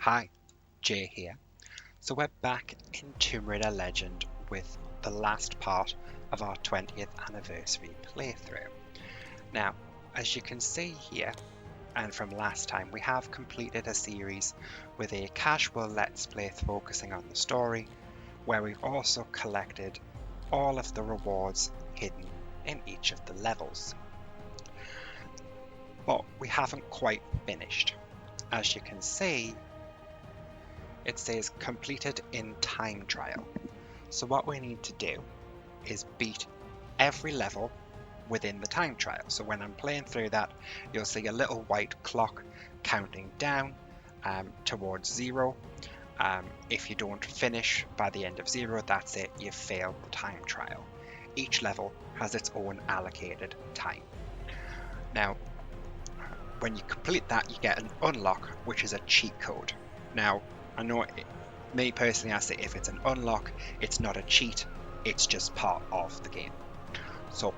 Hi, Jay here. So we're back in Tomb Raider Legend with the last part of our 20th anniversary playthrough. Now, as you can see here, and from last time, we have completed a series with a casual Let's Play focusing on the story, where we've also collected all of the rewards hidden in each of the levels. But we haven't quite finished. As you can see, it says completed in time trial. So what we need to do is beat every level within the time trial. So when I'm playing through that, you'll see a little white clock counting down towards 0. If you don't finish by the end of 0, that's it, you've failed the time trial. Each level has its own allocated time. Now, when you complete that, you get an unlock, which is a cheat code. Now, I know me personally, I say if it's an unlock, it's not a cheat, it's just part of the game. So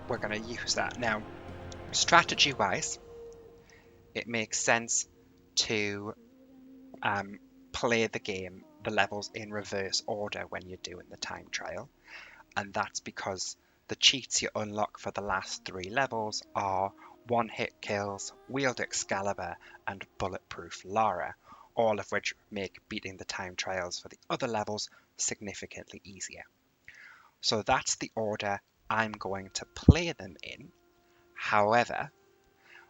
we're going to use that. Now, strategy wise, it makes sense to play the levels in reverse order when you're doing the time trial. And that's because the cheats you unlock for the last 3 levels are one-hit kills, Wield Excalibur, and Bulletproof Lara, all of which make beating the time trials for the other levels significantly easier. So that's the order I'm going to play them in. However,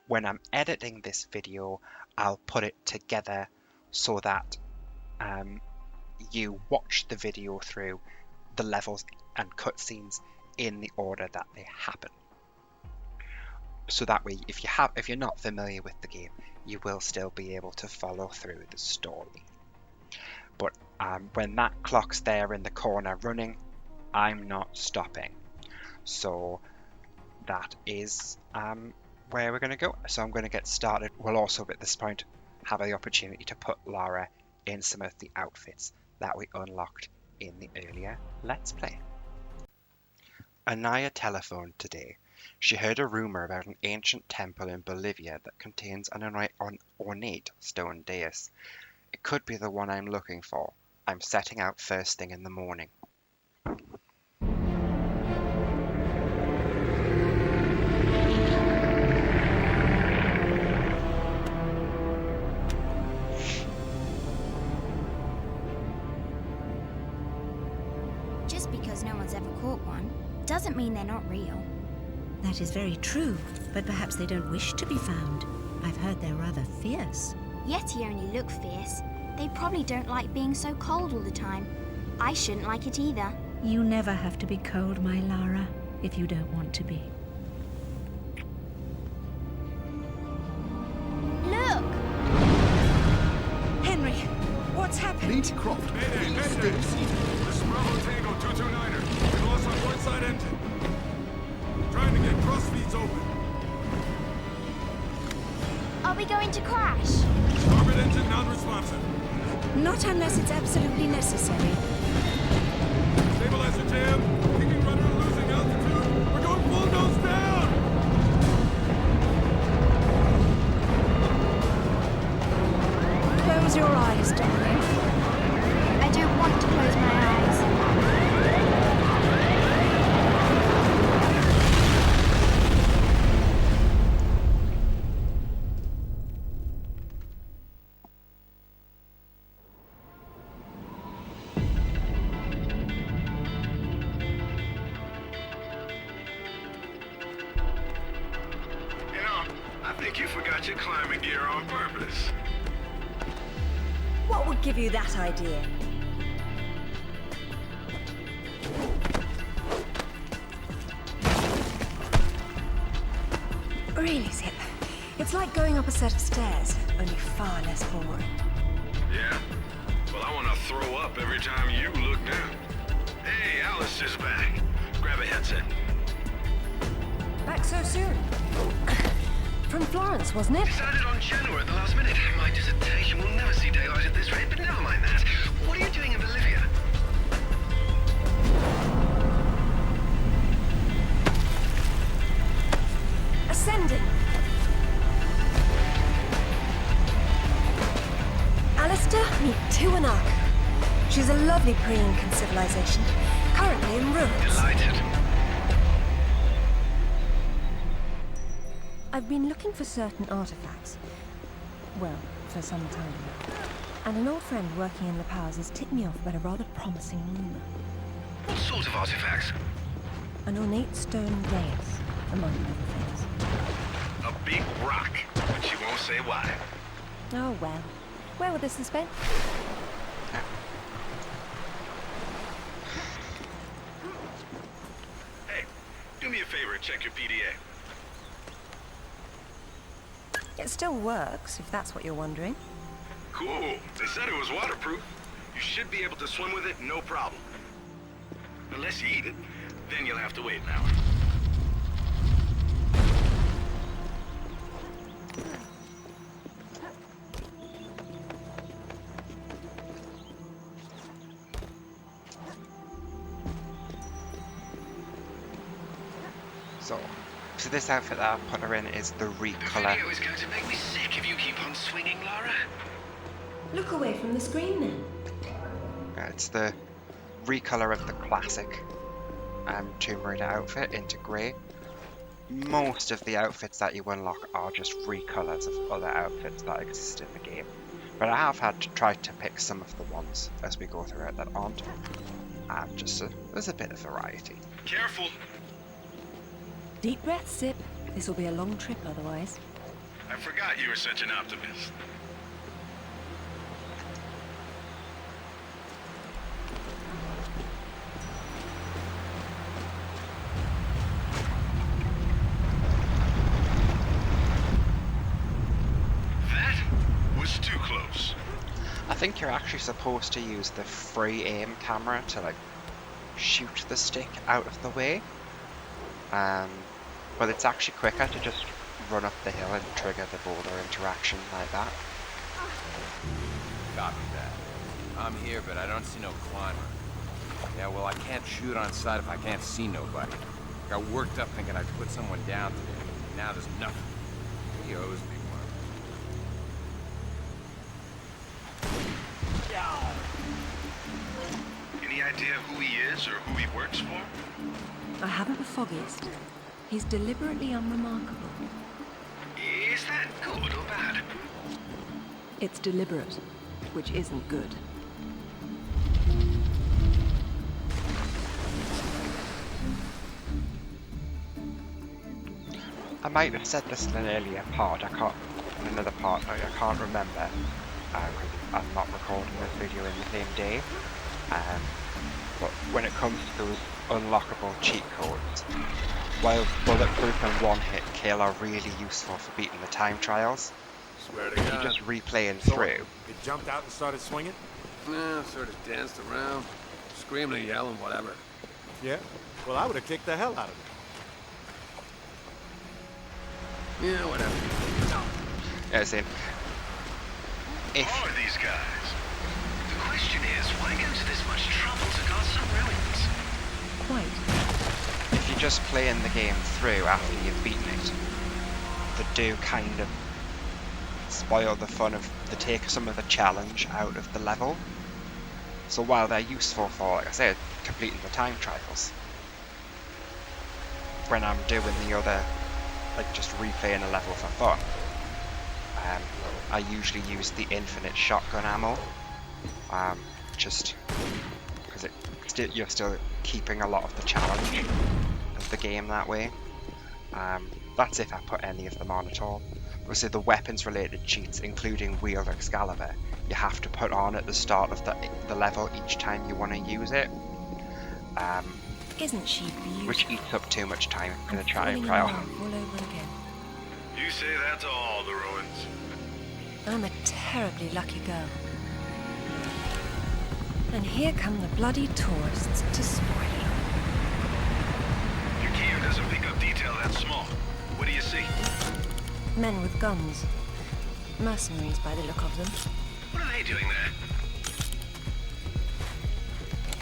when I'm editing this video, I'll put it together so that you watch the video through the levels and cutscenes in the order that they happen. So that way, if you're not familiar with the game, you will still be able to follow through the story. But when that clock's there in the corner running, I'm not stopping. So that is where we're going to go. So I'm going to get started. We'll also at this point have the opportunity to put Lara in some of the outfits that we unlocked in the earlier Let's Play. Anaya telephoned today. She heard a rumor about an ancient temple in Bolivia that contains an ornate stone dais. It could be the one I'm looking for. I'm setting out first thing in the morning. Just because no one's ever caught one doesn't mean they're not real. That is very true, but perhaps they don't wish to be found. I've heard they're rather fierce. Yeti only look fierce. They probably don't like being so cold all the time. I shouldn't like it either. You never have to be cold, my Lara, if you don't want to be. Look! Henry, what's happened? Lara Croft, please stay seated. This is Bravo Tango 229er. We lost our port side engine. Trying to get cross feeds open. Are we going to crash? Starboard engine non-responsive. Not unless it's absolutely necessary. Stabilizer jam. Kicking rudder losing altitude. We're going full nose down. Close your eyes, darling. I don't want to close my eyes. I think you forgot your climbing gear on purpose. What would give you that idea? Really, Zip. It's like going up a set of stairs, only far less boring. Yeah? Well, I want to throw up every time you look down. Hey, Alice is back. Grab a headset. Back so soon? From Florence, wasn't it? Decided on Genoa at the last minute. My dissertation will never see daylight at this rate, but never mind that. What are you doing in Bolivia? Ascending. lovely pre-Incan civilization, currently in ruins. Delighted. I've been looking for certain artifacts. Well, for some time. And an old friend working in La Paz has tipped me off about a rather promising rumor. What sort of artifacts? An ornate stone dais, among other things. A big rock, but she won't say why. Oh well. Where will this suspense? Hey, do me a favor and check your PDA. It still works, if that's what you're wondering. Cool. They said it was waterproof. You should be able to swim with it, no problem. Unless you eat it, then you'll have to wait an hour. So this outfit that I put her in is the The recolor. video is going to make me sick if you keep on swinging, Lara. Look away from the screen then. It's the recolor of the classic Tomb Raider outfit into grey. Most of the outfits that you unlock are just recolors of other outfits that exist in the game. But I have had to try to pick some of the ones as we go through it that aren't. Just so there's a bit of variety. Careful. Deep breath, Sip. This will be a long trip otherwise. I forgot you were such an optimist. That was too close. I think you're actually supposed to use the free aim camera to like shoot the stick out of the way. But it's actually quicker to just run up the hill and trigger the boulder interaction like that. Copy that. I'm here, but I don't see no climber. Yeah, well, I can't shoot on sight if I can't see nobody. Got worked up thinking I'd put someone down today. Now there's nothing. He owes me one. Any idea who he is or who he works for? I haven't the foggiest. He's deliberately unremarkable. Is that good or bad? It's deliberate, which isn't good. I might have said this in an earlier part, in another part, I can't remember, because I'm not recording this video in the same day. But when it comes to those unlockable cheat codes, while bulletproof and one-hit kill are really useful for beating the time trials, Swear to if you God. just replaying So, through, It jumped out and started swinging? Yeah, sort of danced around, screaming and yelling, whatever. Yeah. Well, I would have kicked the hell out of it. Yeah, whatever. as in, Who if are these guys? The question is, why go to this much trouble to guard some ruins? Quite. if you're just playing the game through after you've beaten it, they do kind of spoil the fun of, they take some of the challenge out of the level. So while they're useful for, like I said, completing the time trials, when I'm doing the other, like just replaying a level for fun, I usually use the infinite shotgun ammo, just because you're still keeping a lot of the challenge of the game that way. That's if I put any of them on at all. Obviously the weapons related cheats, including Wield Excalibur, you have to put on at the start of the level each time you want to use it, Isn't she beautiful? which eats up too much time in the I'm falling in trial. love all over again. You say that to all the ruins. I'm a terribly lucky girl. And here come the bloody tourists to spoil it. Your gear doesn't pick up detail that small. What do you see? Men with guns. Mercenaries by the look of them. What are they doing there?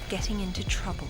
Getting into trouble.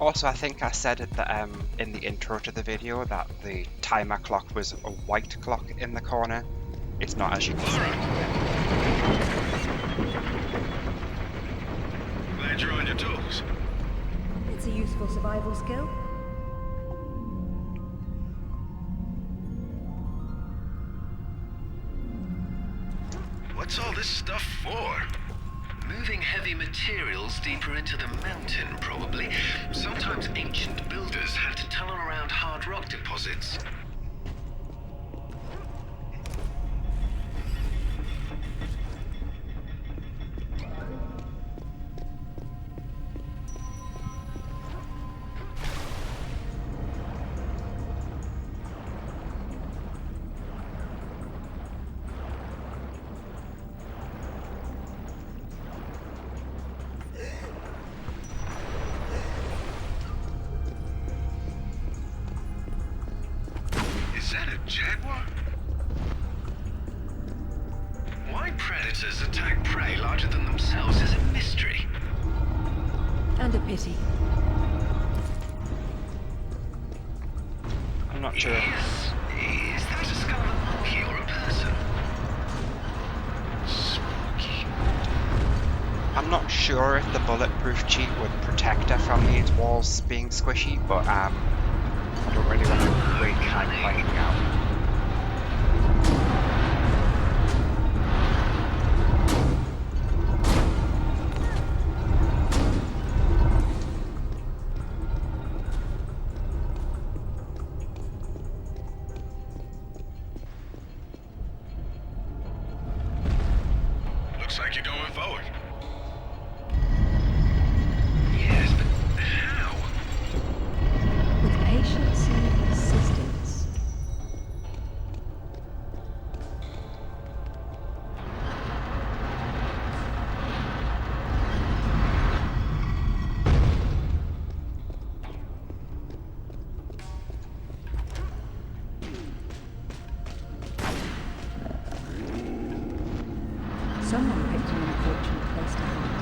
Also, I think I said at the, in the intro to the video that the timer clock was a white clock in the corner. It's not, as you can see. Glad you're on your toes. It's a useful survival skill. What's all this stuff for? Moving heavy materials deeper into the mountain, probably. Sometimes ancient builders had to tunnel around hard rock deposits. Is that a jaguar? Why predators attack prey larger than themselves is a mystery. And a pity. I'm not sure. Is that a skull of a monkey or a person? Spooky. I'm not sure if the bulletproof cheat would protect her from these walls being squishy, but I don't really want to wait time finding out. Looks like you're going forward. Yes, but how? With patience and persistence. Someone picked an unfortunate place to hide.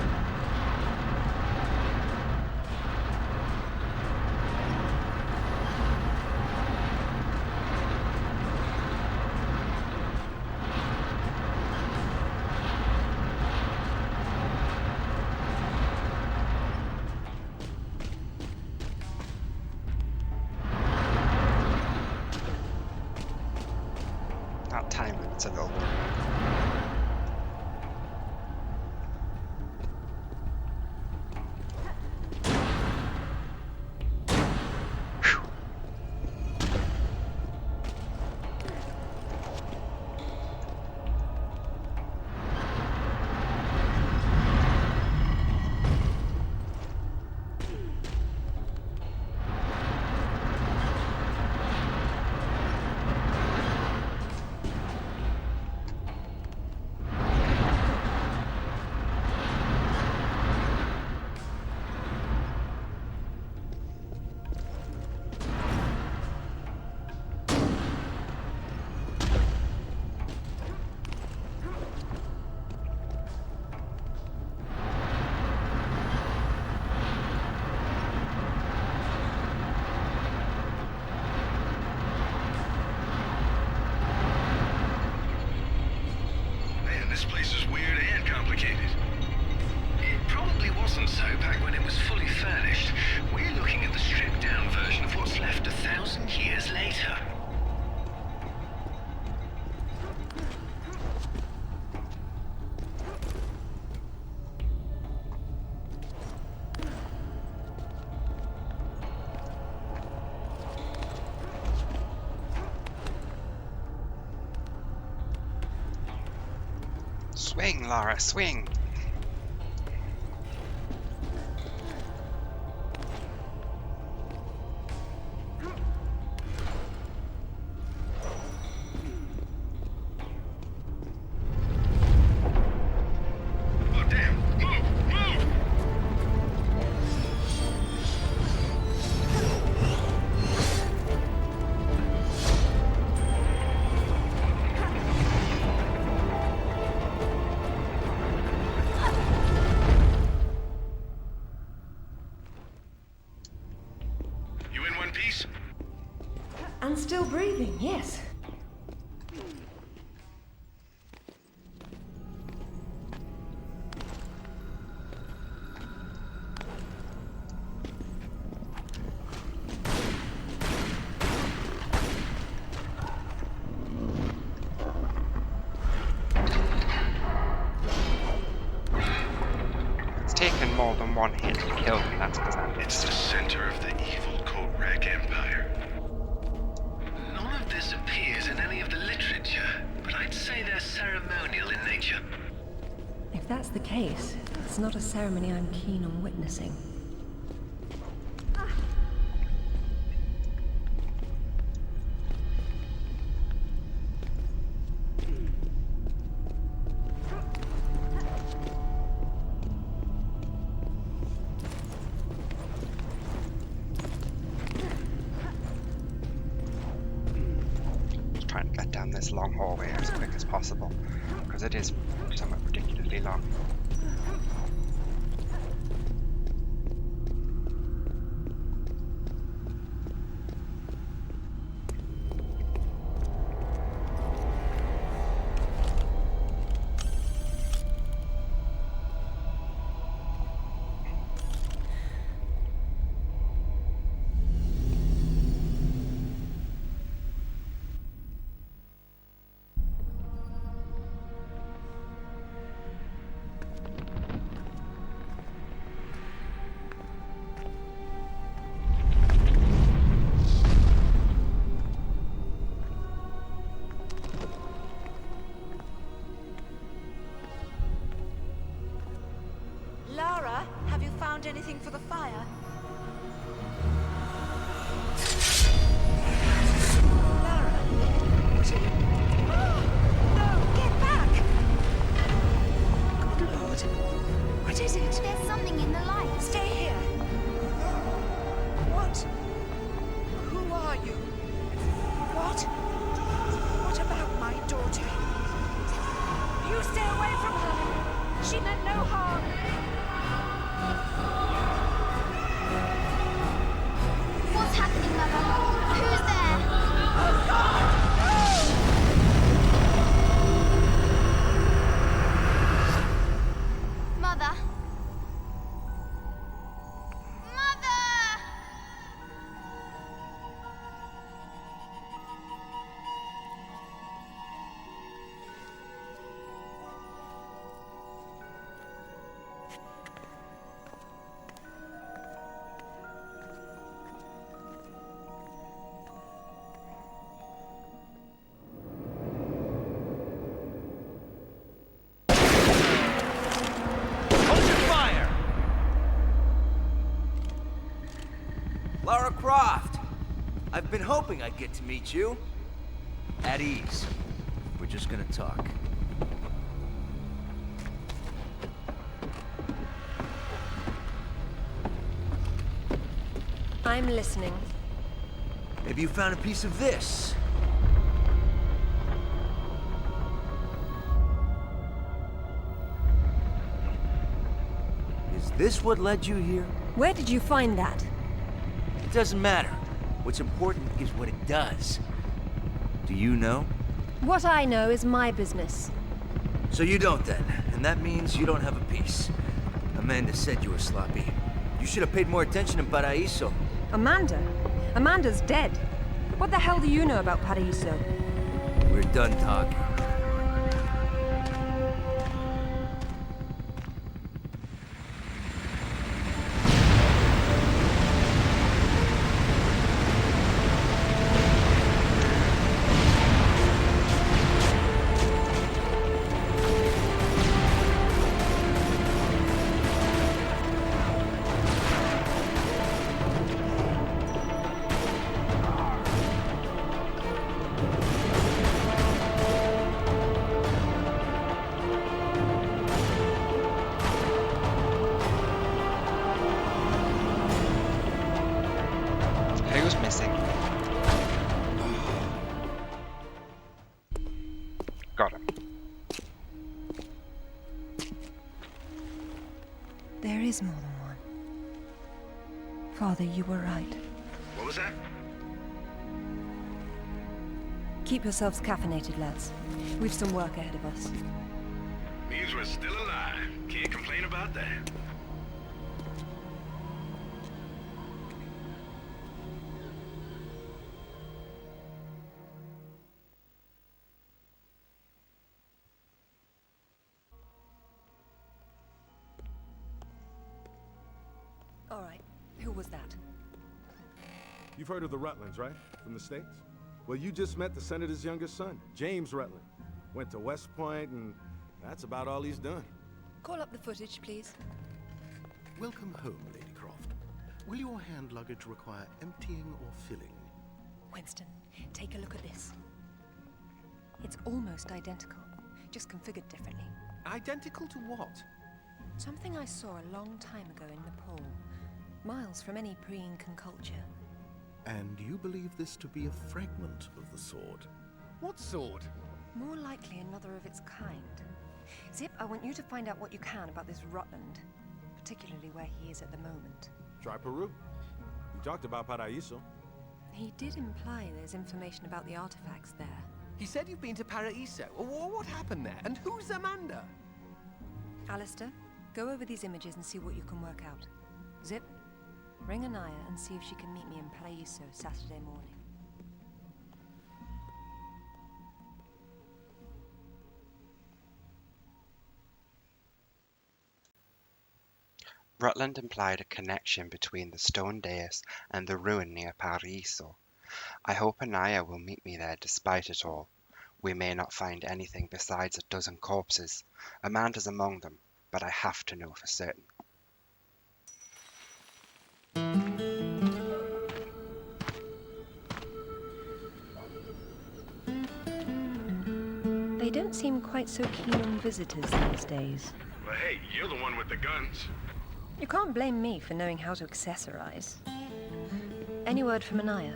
That time it's a little worrying. Man, this place is weird and complicated. It probably wasn't so back when it was fully furnished. We're looking at the stripped-down version of what's left 1,000 years later. Swing, Lara, swing! Oh, damn. Move! Move! And still breathing, yes. It's taken more than one hit to kill me, that's because I'm It's the center of the evil Korak Empire. None of this appears in any of the literature, but I'd say they're ceremonial in nature. If that's the case, it's not a ceremony I'm keen on witnessing. trying to get down this long hallway as quick as possible, because it is somewhat ridiculously long. Lara, have you found anything for the fire? Lara, what are you... Oh, no, get back! Good Lord. What is it? There's something in the light. Stay here. What? Who are you? What? What about my daughter? You stay away from her. She meant no harm. What's happening, Mother? Who's there? Oh, God! Mother? Mother! Hold your fire! Lara Croft! I've been hoping I'd get to meet you. At ease. We're just gonna talk. I'm listening. Maybe you found a piece of this. Is this what led you here? Where did you find that? It doesn't matter. What's important is what it does. Do you know? What I know is my business. So you don't then, and that means you don't have a piece. Amanda said you were sloppy. You should have paid more attention in Paraíso. Amanda? Amanda's dead. What the hell do you know about Paraíso? We're done talking. Who's missing? Got him. There is more than one. Father, you were right. What was that? Keep yourselves caffeinated, lads. We've some work ahead of us. Means we're still alive. Can't complain about that. All right, who was that? You've heard of the Rutlands, right? From the States? Well, you just met the senator's youngest son, James Rutland. Went to West Point, and that's about all he's done. Call up the footage, please. Welcome home, Lady Croft. Will your hand luggage require emptying or filling? Winston, take a look at this. It's almost identical, just configured differently. Identical to what? Something I saw a long time ago in Nepal, miles from any pre-Incan culture. And you believe this to be a fragment of the sword? What sword? More likely another of its kind. Zip, I want you to find out what you can about this Rutland, particularly where he is at the moment. Try Peru. You talked about Paraíso. He did imply there's information about the artifacts there. He said you've been to Paraíso. What happened there? And who's Amanda? Alistair, go over these images and see what you can work out. Zip, ring Anaya and see if she can meet me in Paraíso Saturday morning. Rutland implied a connection between the stone dais and the ruin near Paraíso. I hope Anaya will meet me there despite it all. We may not find anything besides a dozen corpses. Amanda's among them, but I have to know for certain. They don't seem quite so keen on visitors these days. Well, hey, you're the one with the guns. You can't blame me for knowing how to accessorize. Any word from Anaya?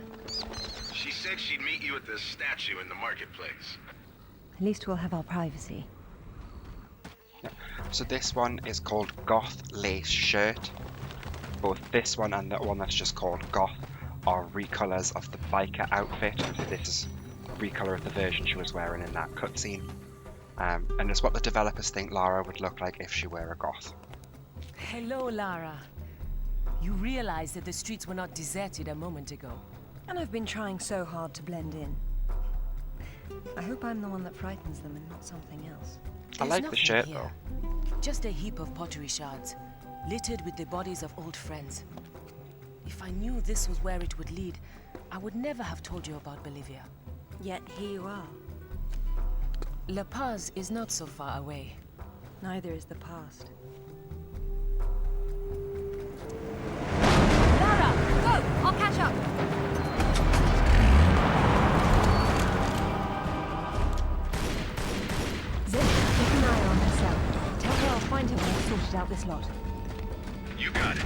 She said she'd meet you at the statue in the marketplace. At least we'll have our privacy. So this one is called Goth Lace Shirt. Both this one and the one that's just called Goth are recolors of the biker outfit. So this is a recolor of the version she was wearing in that cutscene. And it's what the developers think Lara would look like if she were a goth. Hello, Lara. You realize that the streets were not deserted a moment ago. And I've been trying so hard to blend in. I hope I'm the one that frightens them and not something else. I like the shirt here. though. Just a heap of pottery shards, littered with the bodies of old friends. If I knew this was where it would lead, I would never have told you about Bolivia. Yet here you are. La Paz is not so far away. Neither is the past. Lara, go! I'll catch up. Zip, keep an eye on herself. Tell her I'll find her when I've sorted out this lot. You got it.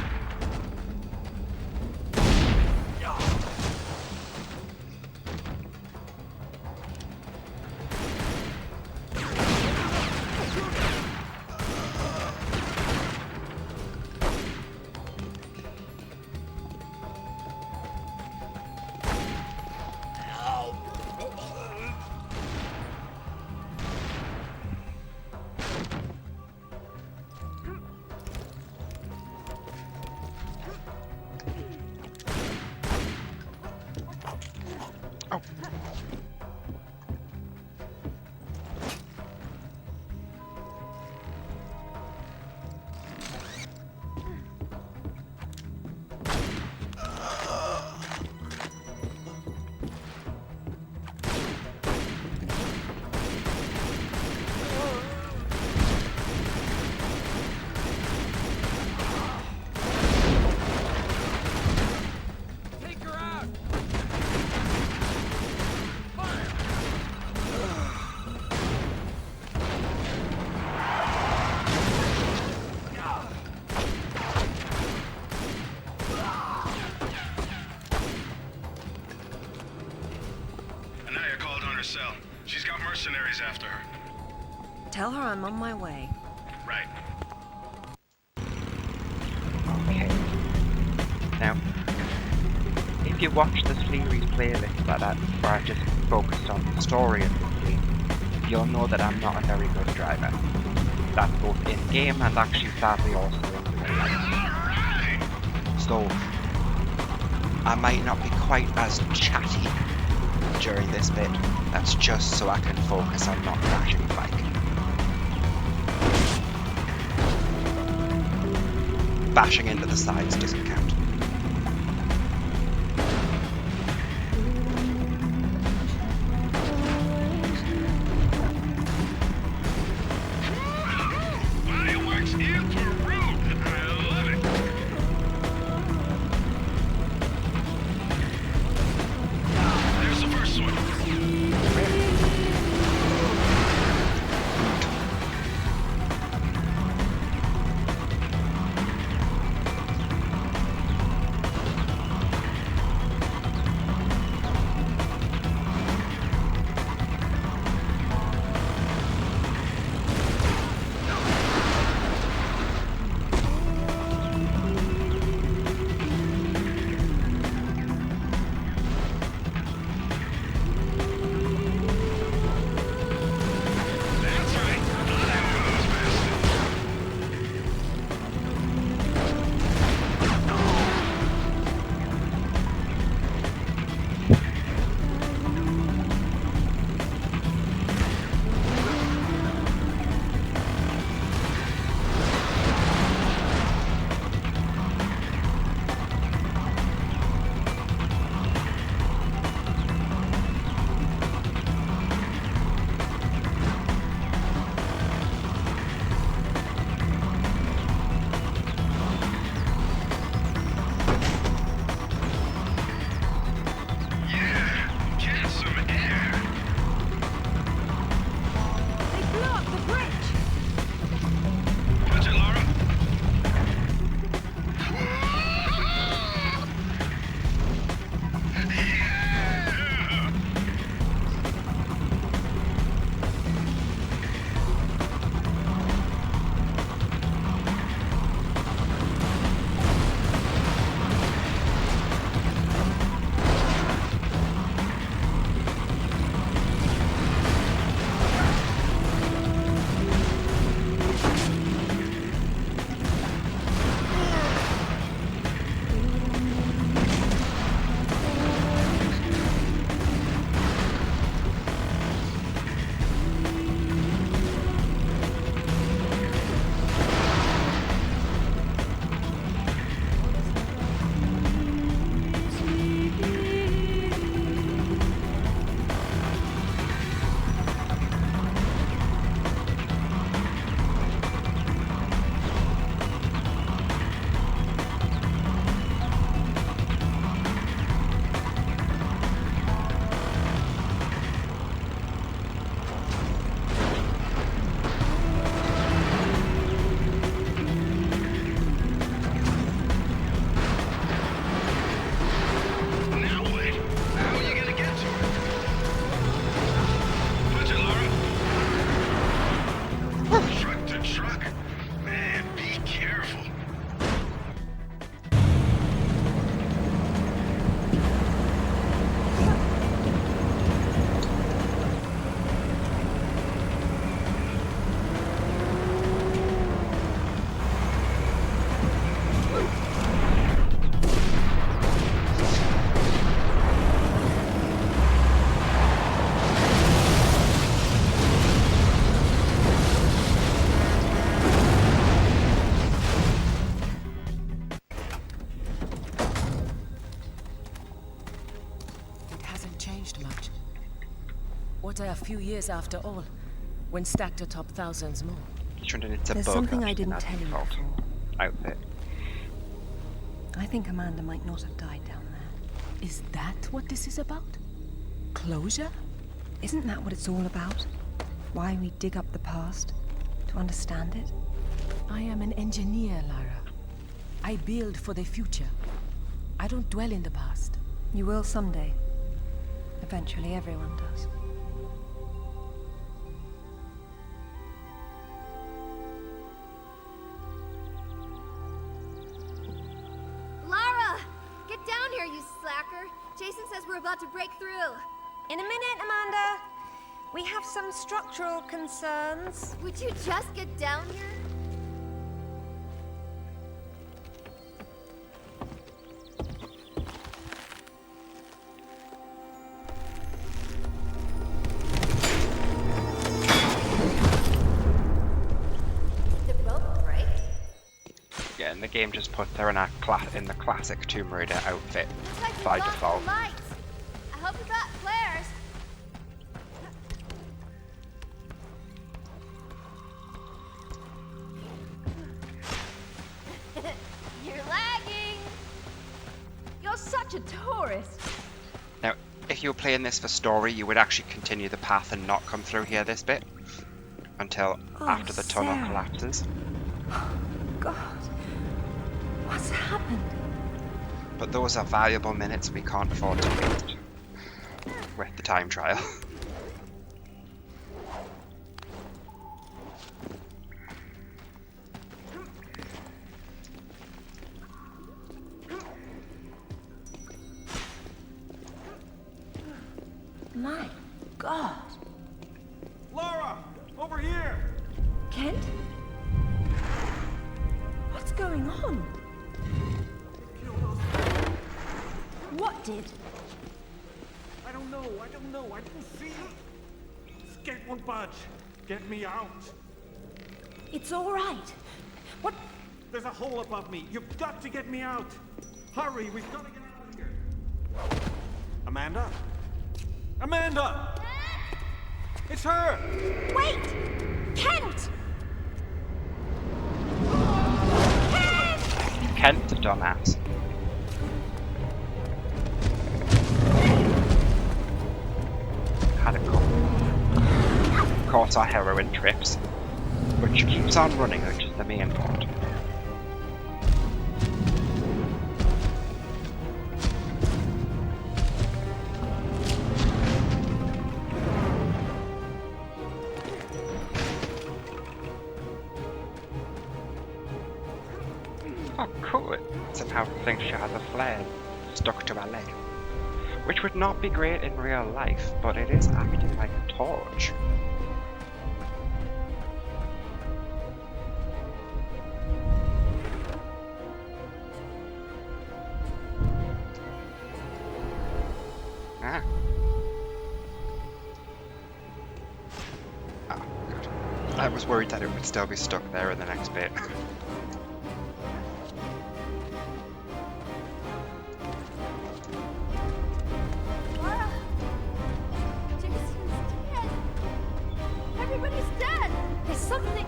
She's got mercenaries after her. Tell her I'm on my way. Right. Okay. Now, if if you watch the series playlist where I just focused on the story of this game, you'll know that I'm not a very good driver. That's both in-game and actually sadly also in real life. So, I might not be quite as chatty during this bit. That's just so I can focus on not crashing the bike. Bashing into the sides doesn't count. What are a few years after all, when stacked atop thousands more? There's something I didn't tell you before. Outfit. I think Amanda might not have died down there. Is that what this is about? Closure? Isn't that what it's all about? Why we dig up the past? To understand it? I am an engineer, Lara. I build for the future. I don't dwell in the past. You will someday. Eventually, everyone does. Lara! Get down here, you slacker! we're about to break through. In a minute, Amanda. We have some structural concerns. Would you just get down here? The rope break? Yeah, and the game just puts her in the classic Tomb Raider outfit Looks like we by lost default. the lights. I hope you got flares. You're lagging. You're such a tourist. Now, if you were playing this for story, you would actually continue the path and not come through here this bit until after the tunnel Sarah. collapses. God. What's happened? But those are valuable minutes we can't afford to waste with the time trial. My God. Lara! Over here! Kent? What's going on? What did? I don't know. I didn't see. Skate won't budge. Get me out. It's all right. What? There's a hole above me. You've got to get me out. Hurry, we've got to get out of here. Amanda? Amanda! It's her! Wait! Kent! Kent the dumbass. Had a couple. Of course, our heroin trips, which keeps on running, which is the main part. Oh, cool. It somehow thinks she has a flare stuck to her leg. Which would not be great in real life, but it is acting like a torch. Ah. Oh, good. I was worried that it would still be stuck there in the next bit. Lara! Jason's dead. Everybody's dead. There's something.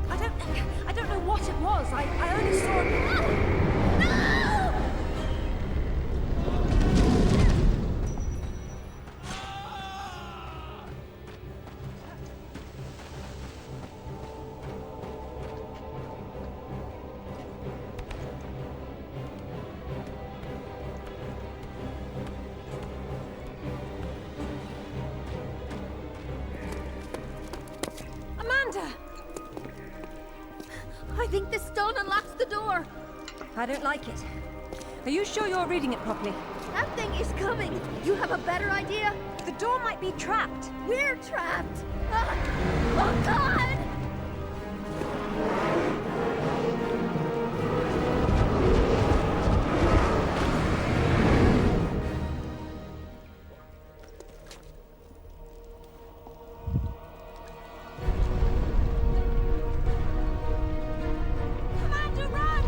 I don't know what it was. I only saw. No! Amanda! I think this stone unlocks the door. I don't like it. Are you sure you're reading it properly? That thing is coming. You have a better idea? The door might be trapped. We're trapped. Ah! Oh, God! Amanda, run!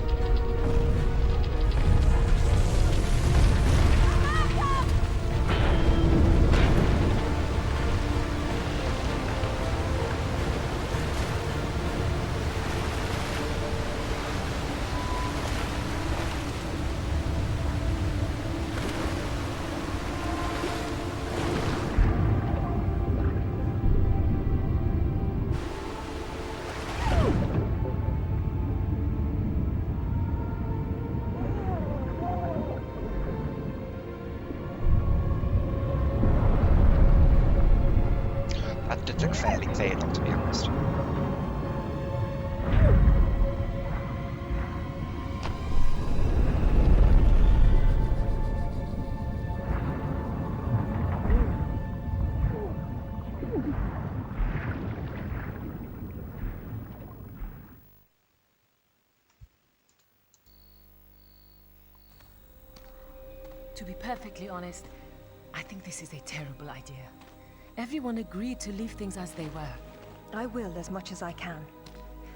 That did look fairly fatal, to be honest. To be perfectly honest, I think this is a terrible idea. Everyone agreed to leave things as they were. I will as much as I can.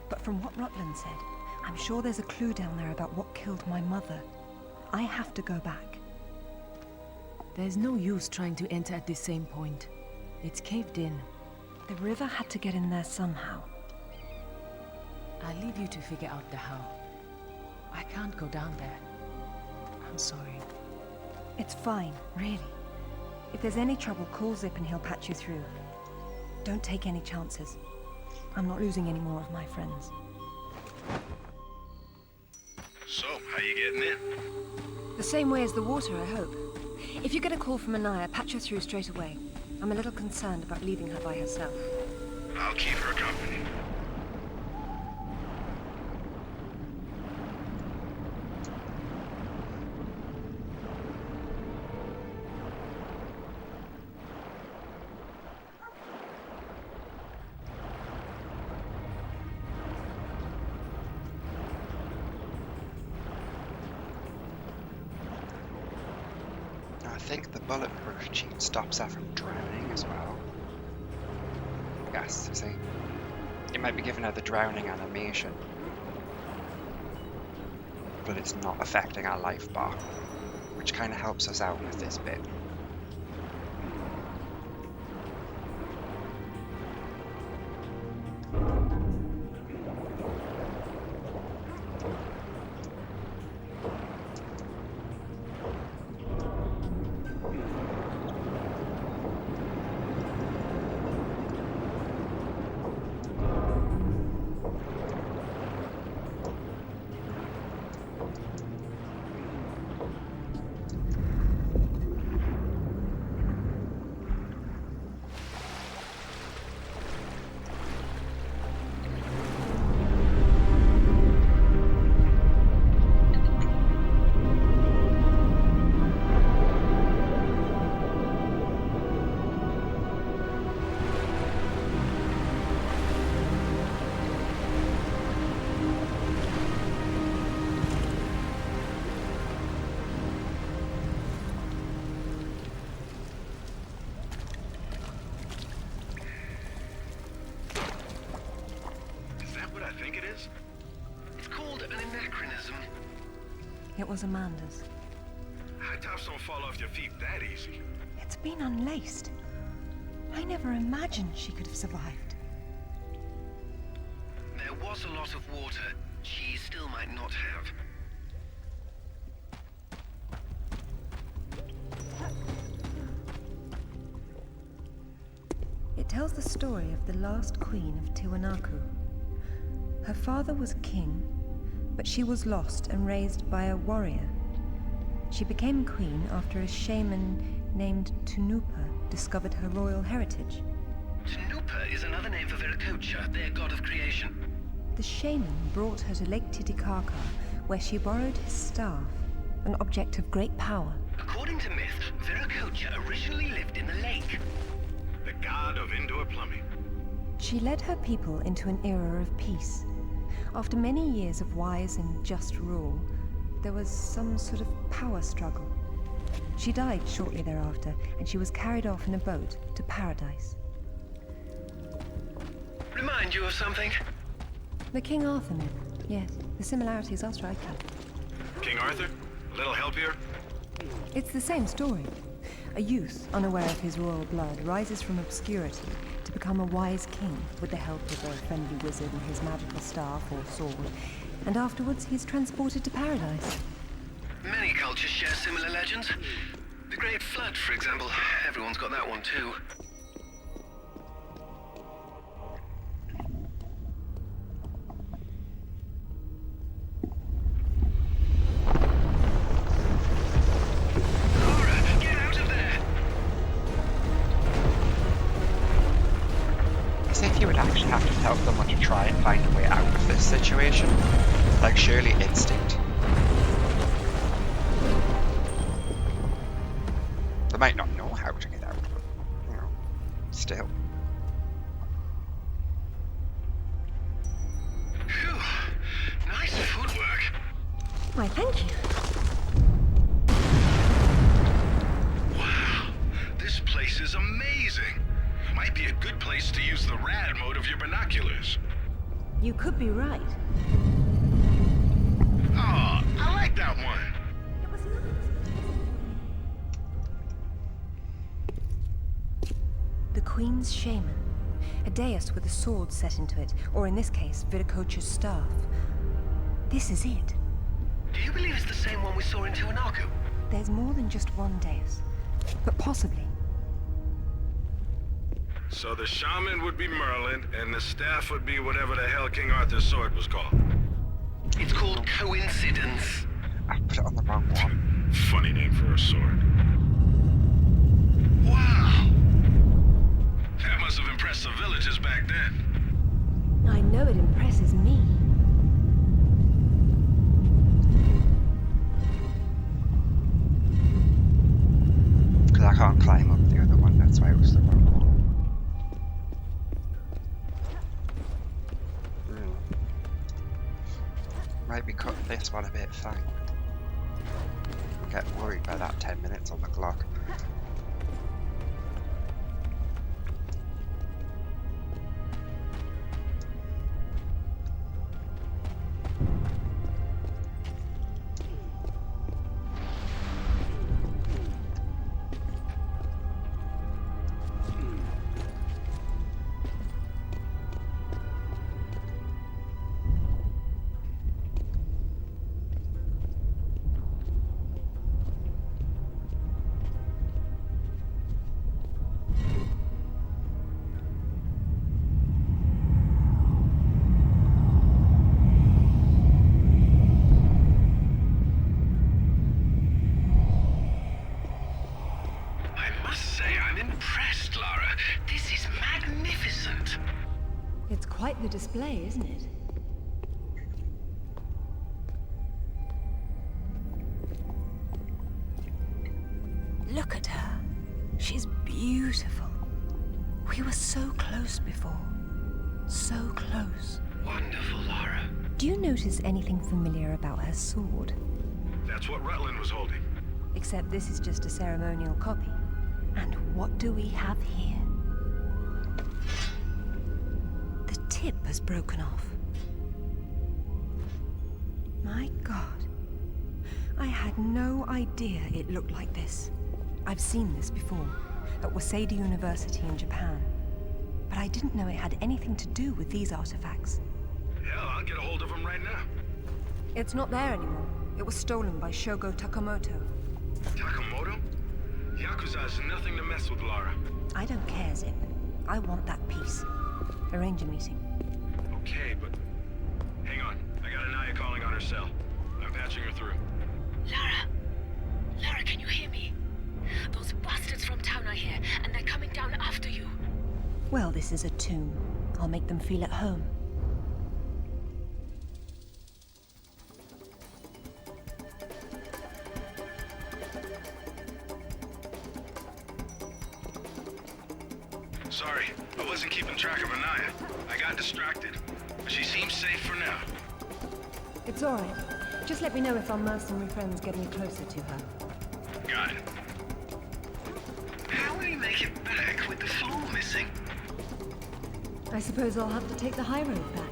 But from what Rutland said, I'm sure there's a clue down there about what killed my mother. I have to go back. There's no use trying to enter at the same point. It's caved in. The river had to get in there somehow. I'll leave you to figure out the how. I can't go down there. I'm sorry. It's fine, really. If there's any trouble, call Zip and he'll patch you through. Don't take any chances. I'm not losing any more of my friends. So, how you getting in? The same way as the water, I hope. If you get a call from Anaya, patch her through straight away. I'm a little concerned about leaving her by herself. I'll keep her company. I think the bulletproof cheat stops her from drowning as well. Yes, see? It might be giving her the drowning animation, but it's not affecting our life bar, which kind of helps us out with this bit. It was Amanda's. High tops don't fall off your feet that easy. It's been unlaced. I never imagined she could have survived. There was a lot of water. She still might not have. It tells the story of the last queen of Tiwanaku. Her father was king, but she was lost and raised by a warrior. She became queen after a shaman named Tunupa discovered her royal heritage. Tunupa is another name for Viracocha, their god of creation. The shaman brought her to Lake Titicaca, where she borrowed his staff, an object of great power. According to myth, Viracocha originally lived in the lake. The god of indoor plumbing. She led her people into an era of peace. After many years of wise and just rule, there was some sort of power struggle. She died shortly thereafter, and she was carried off in a boat to paradise. Remind you of something? The King Arthur myth. Yes, the similarities are striking. King Arthur? A little help here? It's the same story. A youth, unaware of his royal blood, rises from obscurity to become a wise king with the help of a friendly wizard and his magical staff or sword, and afterwards he's transported to paradise. Many cultures share similar legends. The Great Flood, for example. Everyone's got that one too. If you would actually have to tell someone to try and find a way out of this situation, like surely instinct. They might not know how to get out, but, you know, still. Phew. Nice footwork. Why, thank you. This place is amazing. Might be a good place to use the rad mode of your binoculars. You could be right. Oh, I like that one. It was nice. The Queen's shaman. A dais with a sword set into it, or in this case, Viracocha's staff. This is it. Do you believe it's the same one we saw in Tiwanaku? There's more than just one dais, but possibly. So the shaman would be Merlin, and the staff would be whatever the hell King Arthur's sword was called. It's called coincidence. I put it on the wrong one. Funny name for a sword. Wow! That must have impressed the villagers back then. I know it impresses me. Because I can't climb up the other one, that's why it was the wrong one. Might be cut this one a bit fine. Get worried by that 10 minutes on the clock. Quite the display, isn't it? Look at her. She's beautiful. We were so close before. So close. Wonderful, Lara. Do you notice anything familiar about her sword? That's what Rutland was holding. Except this is just a ceremonial copy. And what do we have here? Tip has broken off. My God. I had no idea it looked like this. I've seen this before, at Waseda University in Japan. But I didn't know it had anything to do with these artifacts. Hell, I'll get a hold of them right now. It's not there anymore. It was stolen by Shogo Takamoto. Takamoto? Yakuza is nothing to mess with, Lara. I don't care, Zip. I want that piece. Arrange a meeting. Okay, but... Hang on. I got Anaya calling on her cell. I'm patching her through. Lara! Lara, can you hear me? Those bastards from town are here, and they're coming down after you. Well, this is a tomb. I'll make them feel at home. Sorry, I wasn't keeping track of Anaya. I got distracted. But she seems safe for now. It's all right. Just let me know if our mercenary friends get any closer to her. Got it. How will you make it back with the floor missing? I suppose I'll have to take the high road back.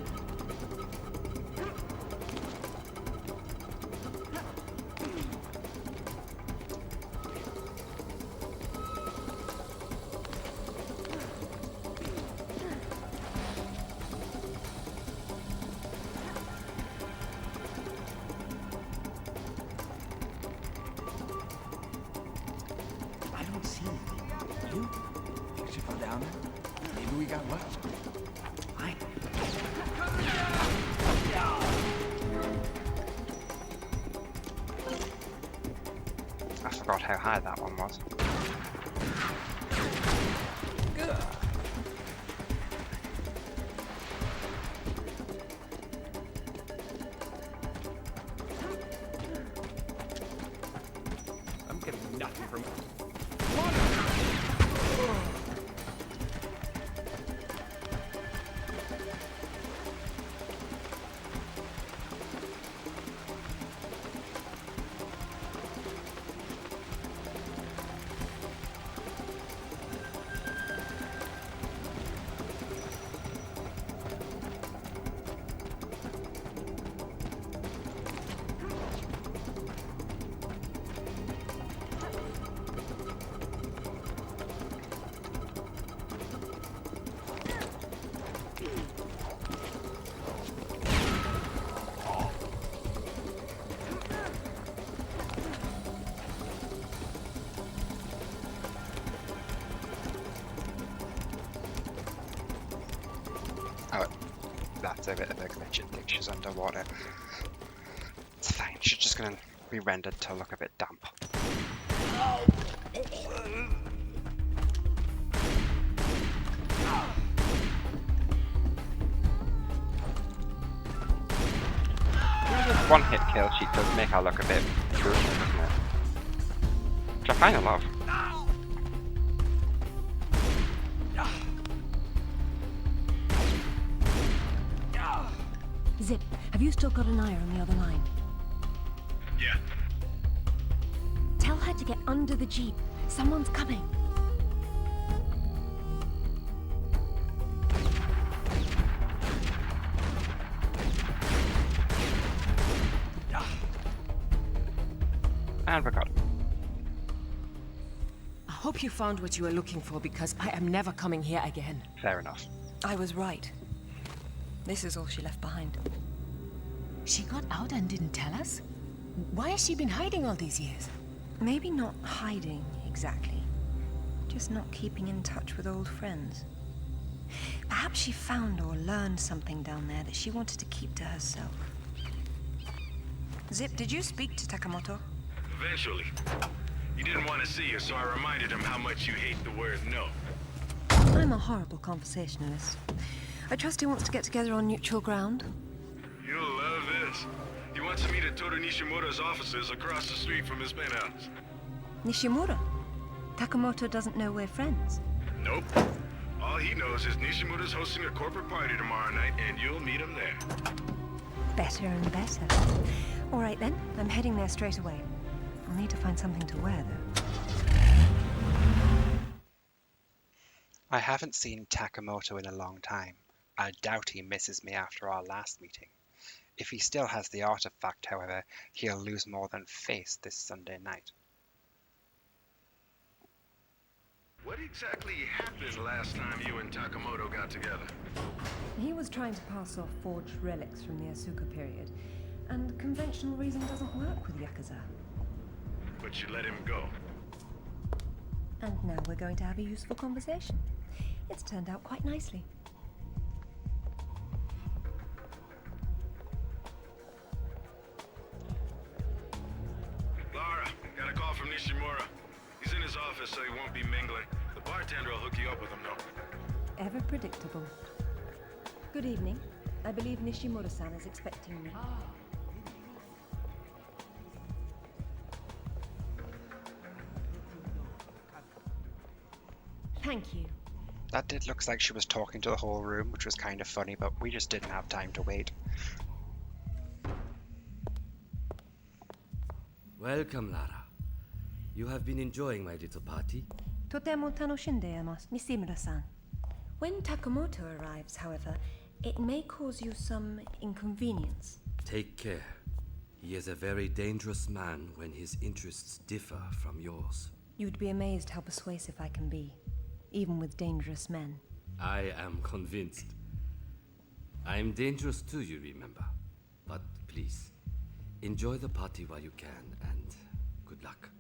I forgot how high that one was. I'm getting nothing from... Oh, that's a bit of a glitch. It thinks she's underwater. It's fine. She's just gonna be rendered to look a bit damp. With one hit kill, she does make her look a bit brutal, doesn't it? Which I kind of love. Zip, have you still got an eye on the other line? Yeah. Tell her to get under the jeep. Someone's coming. And we got it. I hope you found what you were looking for, because I am never coming here again. Fair enough. I was right. This is all she left behind. She got out and didn't tell us? Why has she been hiding all these years? Maybe not hiding, exactly. Just not keeping in touch with old friends. Perhaps she found or learned something down there that she wanted to keep to herself. Zip, did you speak to Takamoto? Eventually. He didn't want to see you, so I reminded him how much you hate the word no. I'm a horrible conversationalist. I trust he wants to get together on neutral ground. You'll love this. He wants to meet at Toru Nishimura's offices across the street from his penthouse. Nishimura? Takamoto doesn't know we're friends. Nope. All he knows is Nishimura's hosting a corporate party tomorrow night, and you'll meet him there. Better and better. All right then, I'm heading there straight away. I'll need to find something to wear, though. I haven't seen Takamoto in a long time. I doubt he misses me after our last meeting. If he still has the artifact, however, he'll lose more than face this Sunday night. What exactly happened last time you and Takamoto got together? He was trying to pass off forged relics from the Asuka period, and conventional reason doesn't work with Yakuza. But you let him go. And now we're going to have a useful conversation. It's turned out quite nicely. Lara, got a call from Nishimura. He's in his office, so he won't be mingling. The bartender will hook you up with him, though. Ever predictable. Good evening. I believe Nishimura-san is expecting me. Thank you. That did look like she was talking to the whole room, which was kind of funny, but we just didn't have time to wait. Welcome, Lara. You have been enjoying my little party? Totemo tanoshindeimasu, Nishimura-san. When Takamoto arrives, however, it may cause you some inconvenience. Take care. He is a very dangerous man when his interests differ from yours. You'd be amazed how persuasive I can be, even with dangerous men. I am convinced. I am dangerous too, you remember. But please, enjoy the party while you can, and good luck.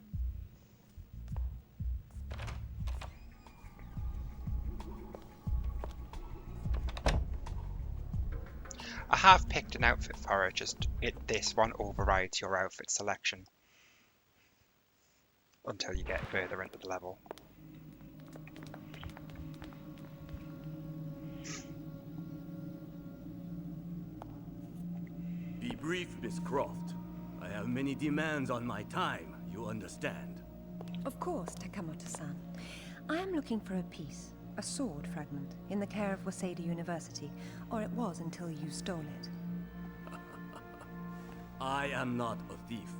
I have picked an outfit for her, just this one overrides your outfit selection until you get further into the level. Be brief, Miss Croft. I have many demands on my time, you understand. Of course, Takamoto-san. I am looking for a piece, a sword fragment, in the care of Waseda University, or it was until you stole it. I am not a thief.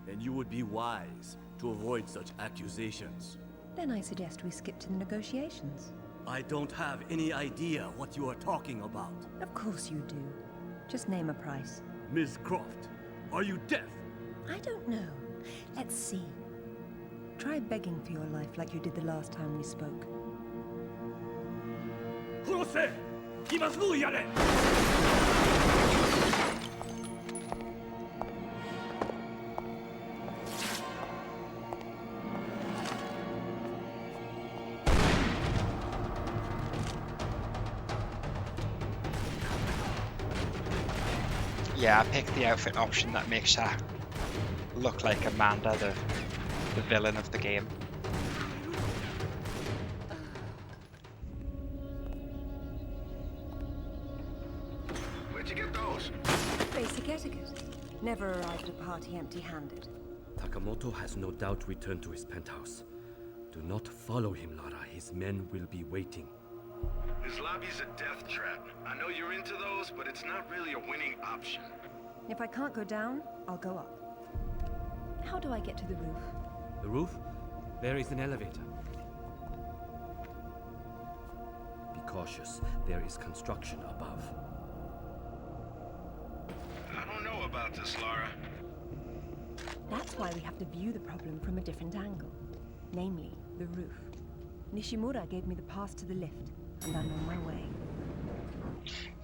And you would be wise to avoid such accusations. Then I suggest we skip to the negotiations. I don't have any idea what you are talking about. Of course you do. Just name a price. Miss Croft, are you deaf? I don't know. Let's see. Try begging for your life like you did the last time we spoke. 殺せ! 今すぐやれ! Yeah, I picked the outfit option that makes her look like Amanda, the villain of the game. Where'd you get those? Basic etiquette. Never arrive at a party empty-handed. Takamoto has no doubt returned to his penthouse. Do not follow him, Lara. His men will be waiting. His lobby's a death trap. I know you're into those, but it's not really a winning option. If I can't go down, I'll go up. How do I get to the roof? The roof? There is an elevator. Be cautious. There is construction above. I don't know about this, Lara. That's why we have to view the problem from a different angle. Namely, the roof. Nishimura gave me the pass to the lift, and I'm on my way.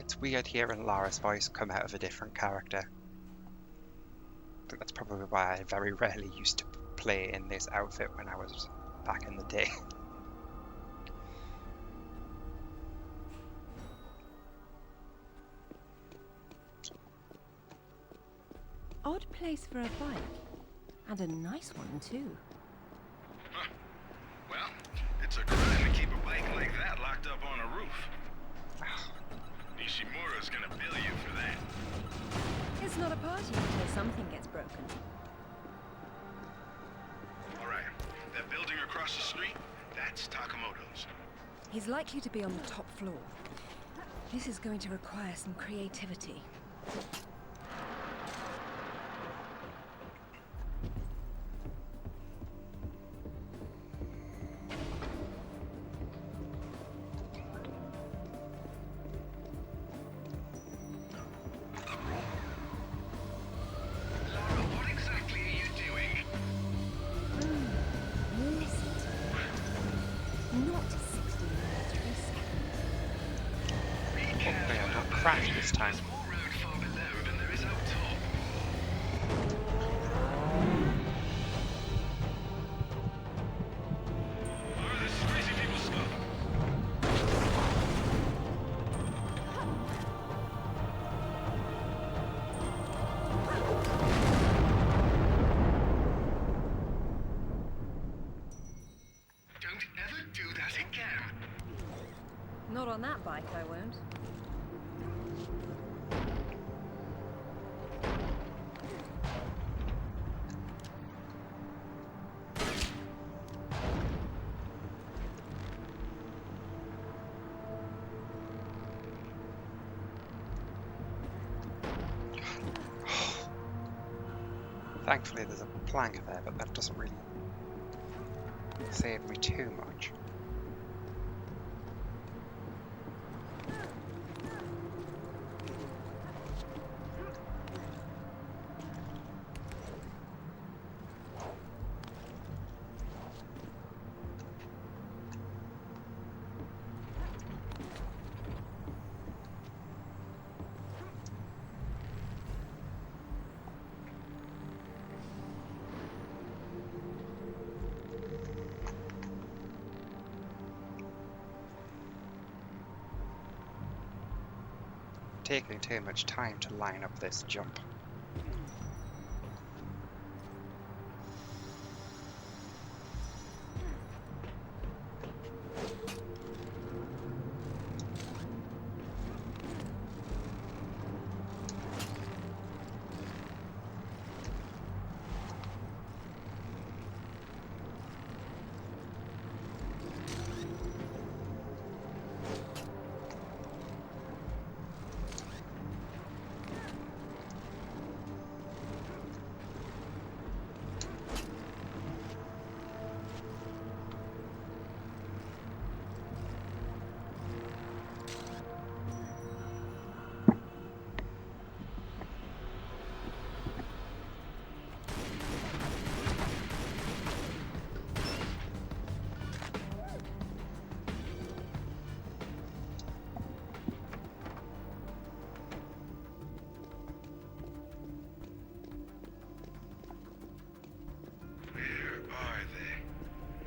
It's weird hearing Lara's voice come out of a different character. I think that's probably why I very rarely used to play in this outfit when I was back in the day. Odd place for a bike. And a nice one, too. Huh. Well, it's a crime to keep a bike like that locked up on a roof. Nishimura's gonna bill you for that. It's not a party until something gets broken. All right, that building across the street, that's Takamoto's. He's likely to be on the top floor. This is going to require some creativity. Crash this time. Don't ever do that again. Not on that bike, I won't. Thankfully there's a plank there, but that doesn't really save me too much. Taking too much time to line up this jump.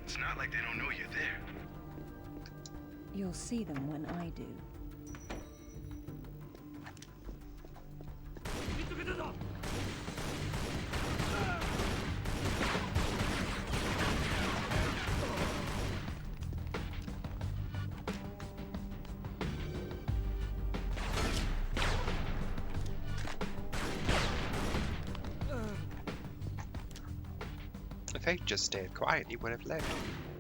It's not like they don't know you're there. You'll see them when I do. he'd just stayed quiet, he would have lived.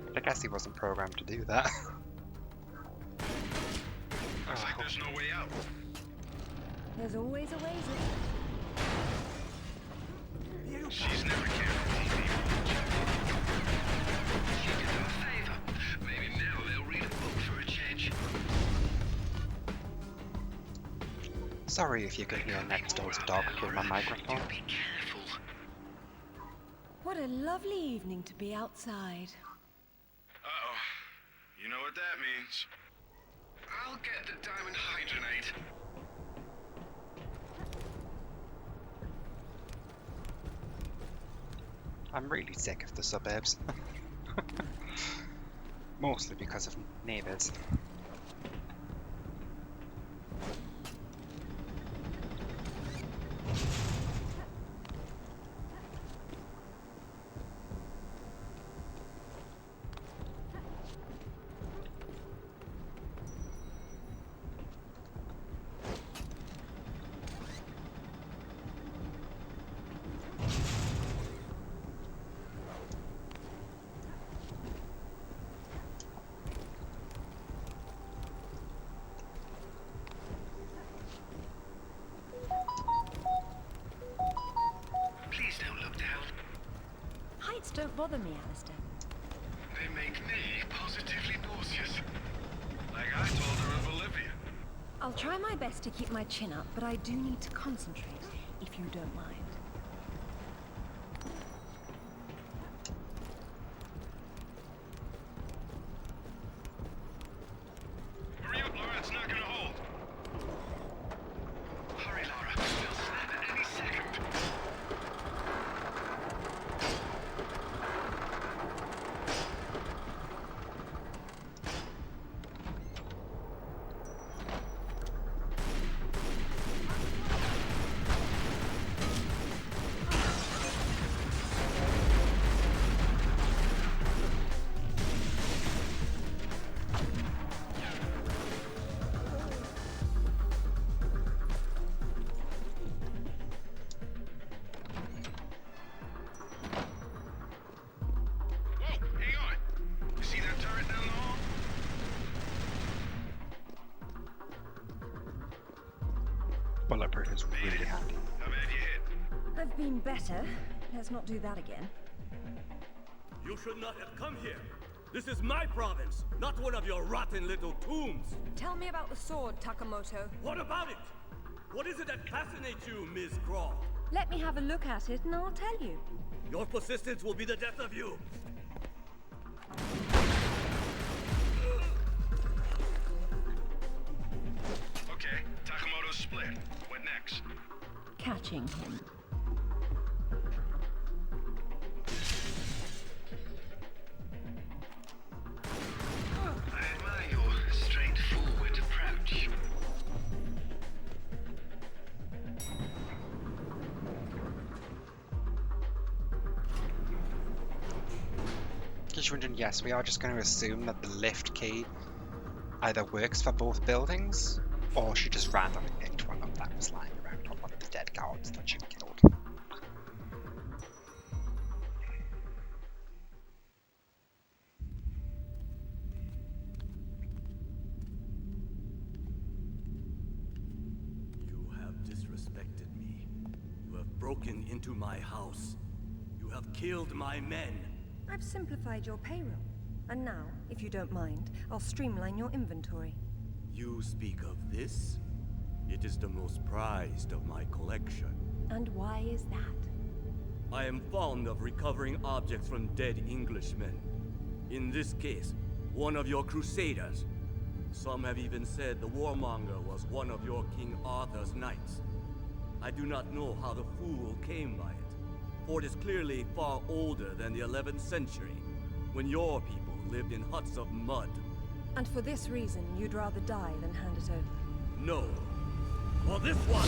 But I guess he wasn't programmed to do that. Looks like there's no way out. There's always a way, She's never careful. She did them a favor. Maybe now they'll read a book for a change. Sorry if you can hear next door's dog through my microphone. Be careful. What a lovely evening to be outside. Uh-oh. You know what that means. I'll get the diamond hydronate. I'm really sick of the suburbs. Mostly because of neighbours. Heights don't bother me, Alistair. They make me positively nauseous. Like I told her in Bolivia. I'll try my best to keep my chin up, but I do need to concentrate, if you don't mind. Hurry up, Lara. It's not gonna hold. Hurry, Lara. They'll snap at any second. Bulletproof is really handy. I've been better. Let's not do that again. You should not have come here. This is my province, not one of your rotten little tombs. Tell me about the sword, Takamoto. What about it? What is it that fascinates you, Ms. Croft? Let me have a look at it and I'll tell you. Your persistence will be the death of you. Okay, Takamoto's split. What next? Catching him. I admire your straightforward approach. Just wondering, yes, we are just going to assume that the lift key either works for both buildings, or she just randomly picked one up that was lying around on one of the dead guards that she killed. You have disrespected me. You have broken into my house. You have killed my men. I've simplified your payroll. And now, if you don't mind, I'll streamline your inventory. You speak of this? It is the most prized of my collection. And why is that? I am fond of recovering objects from dead Englishmen. In this case, one of your crusaders. Some have even said the warmonger was one of your King Arthur's knights. I do not know how the fool came by it, for it is clearly far older than the 11th century, when your people lived in huts of mud. And for this reason, you'd rather die than hand it over? No. For this one!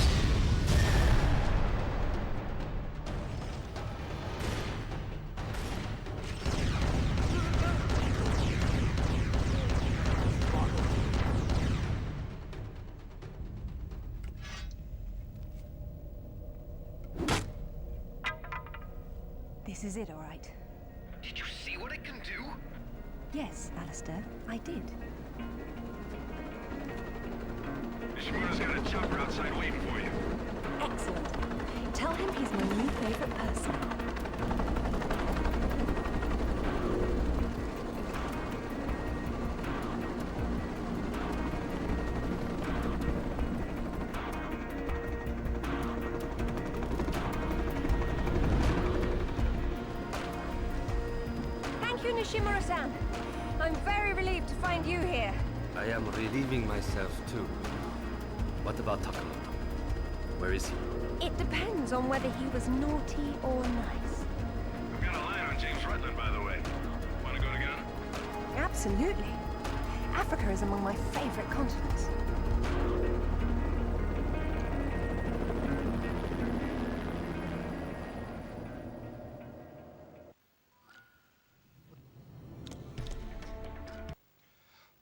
This is it, all right. do? Yes, Alistair, I did. Nishimura's got a chopper outside waiting for you. Excellent. Tell him he's my new favorite person. Thank you, Nishimura-san. I'm very relieved to find you here. I am relieving myself too. What about Takamoto? Where is he? It depends on whether he was naughty or nice. I've got a line on James Rutland, by the way. Want to go together? Absolutely. Africa is among my favorite continents.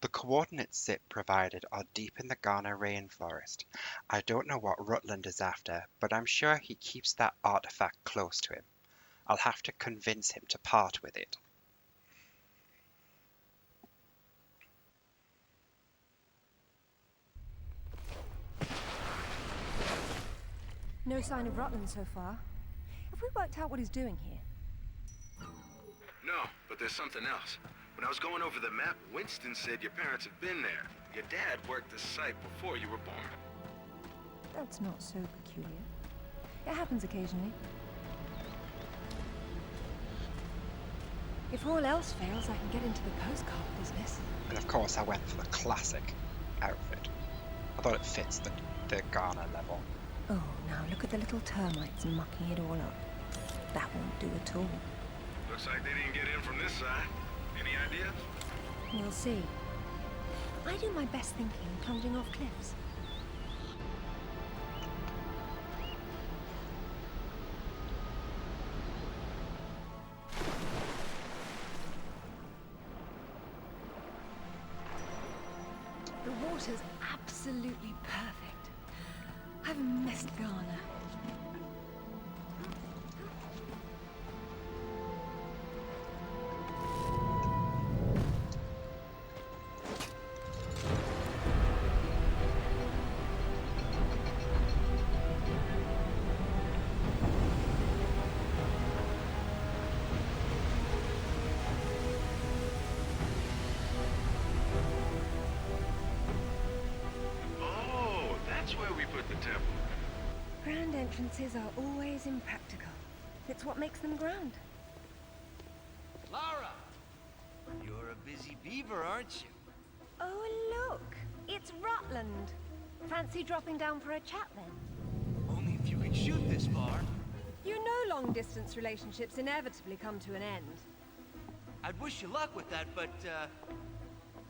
The coordinates Zip provided are deep in the Ghana rainforest. I don't know what Rutland is after, but I'm sure he keeps that artifact close to him. I'll have to convince him to part with it. No sign of Rutland so far. Have we worked out what he's doing here? No, but there's something else. When I was going over the map, Winston said your parents have been there. Your dad worked the site before you were born. That's not so peculiar. It happens occasionally. If all else fails, I can get into the postcard business. And of course I went for the classic outfit. I thought it fits the Ghana level. Oh, now look at the little termites mucking it all up. That won't do at all. Looks like they didn't get in from this side. Any ideas? We'll see. I do my best thinking plunging off cliffs. The water's absolutely perfect. I've missed Ghana. Grand entrances are always impractical. It's what makes them grand. Lara! You're a busy beaver, aren't you? Oh, look! It's Rutland. Fancy dropping down for a chat, then? Only if you can shoot this far. You know long-distance relationships inevitably come to an end. I'd wish you luck with that, but,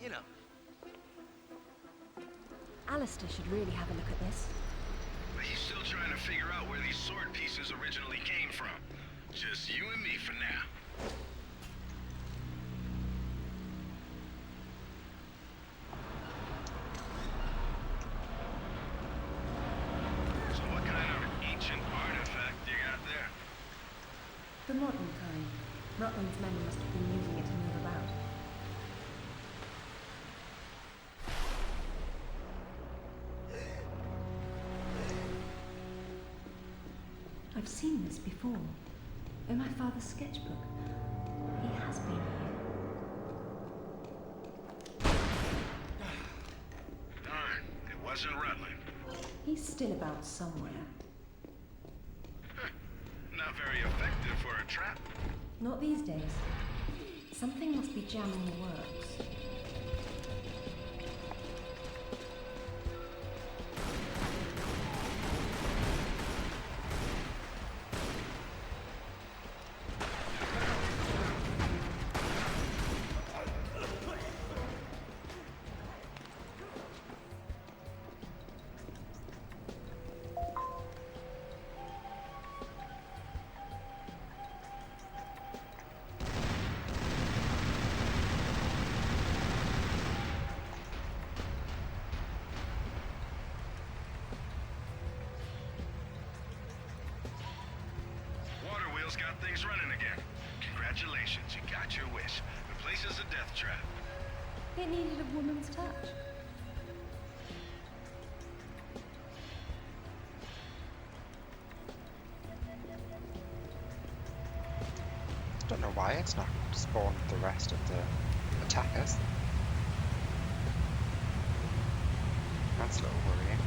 you know. Alistair should really have a look at this. But he's still trying to figure out where these sword pieces originally came from. Just you and me for now. So what kind of ancient artifact you got there? The modern kind. Rutland's men must have been using it to move about. I've seen this before. In my father's sketchbook. He has been here. Darn, it wasn't Rutland. He's still about somewhere. Not very effective for a trap. Not these days. Something must be jamming the works. Got things running again. Congrats. Congratulations, you got your wish. The place is a death trap. It needed a woman's touch. Don't know why it's not spawned the rest of the attackers. That's a little worrying.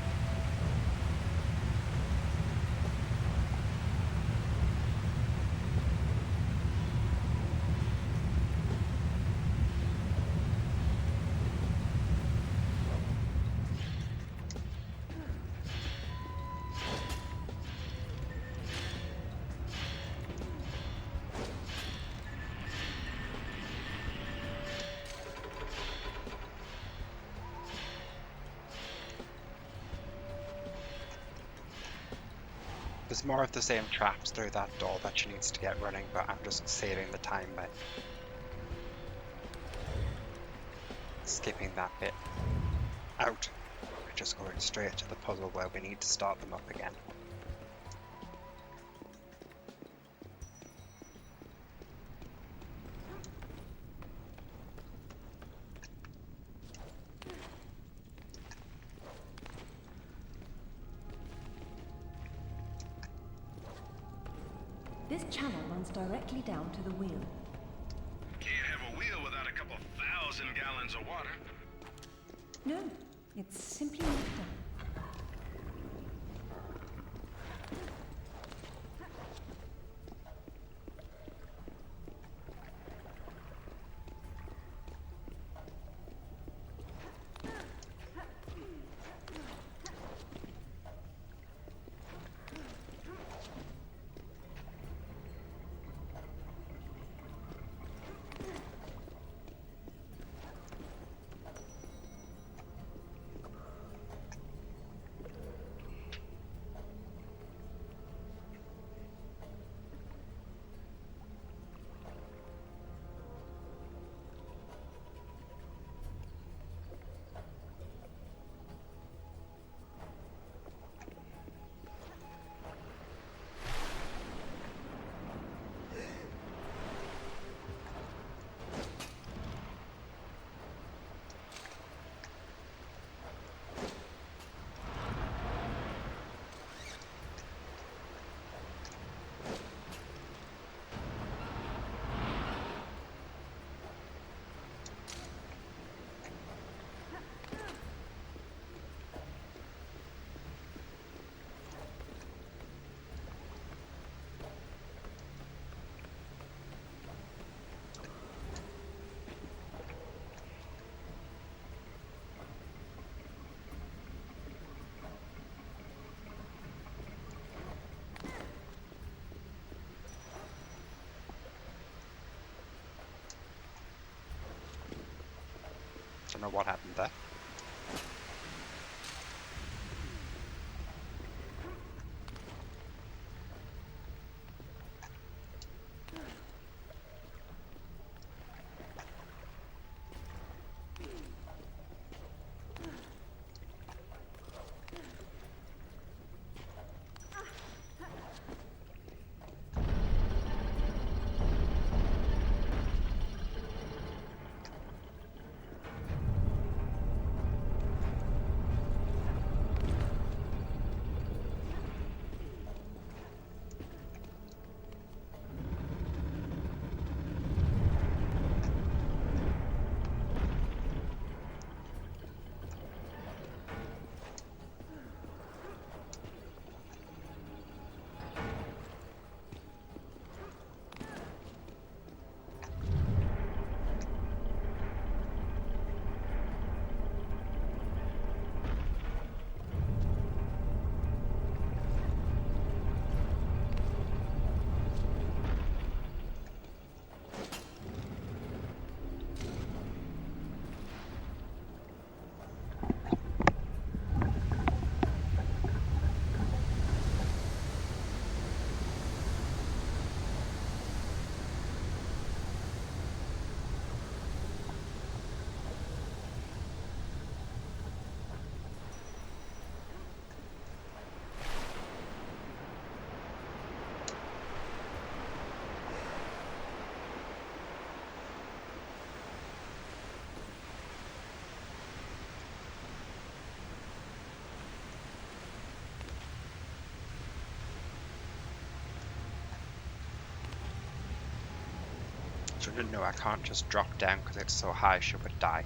There's more of the same traps through that door that she needs to get running, but I'm just saving the time by skipping that bit out. We're just going straight to the puzzle where we need to start them up again. This channel runs directly down to the wheel. Can't have a wheel without a couple 1,000 gallons of water. No, it's simply nectar. Don't know what happened there. So no, I can't just drop down because it's so high, she would die.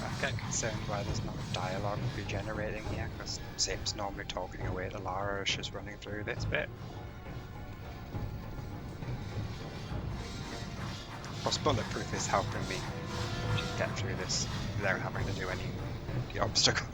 I get concerned why there's no dialogue regenerating here, because Zip's normally talking away to Lara as she's running through this bit. Plus, Bulletproof is helping me just get through this without having to do any of the obstacles.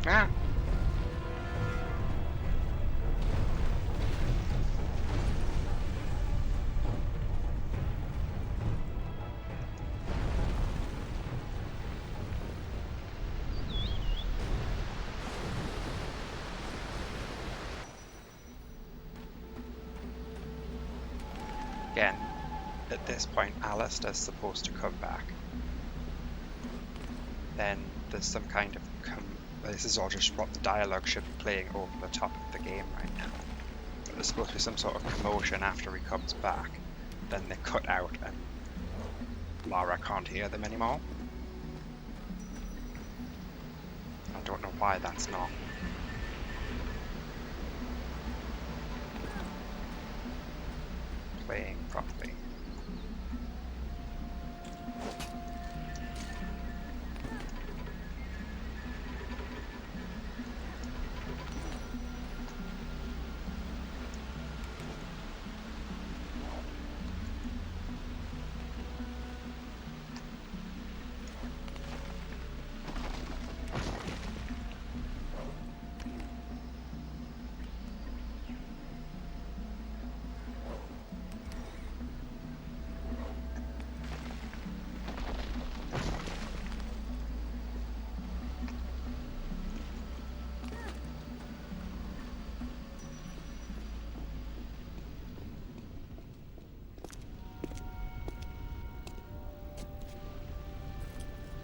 Ah. Again, at this point, Alistair's supposed to come back. Then there's some kind of this is all just what the dialogue should be playing over the top of the game right now. But there's supposed to be some sort of commotion after he comes back. Then they cut out and Lara can't hear them anymore. I don't know why that's not playing properly.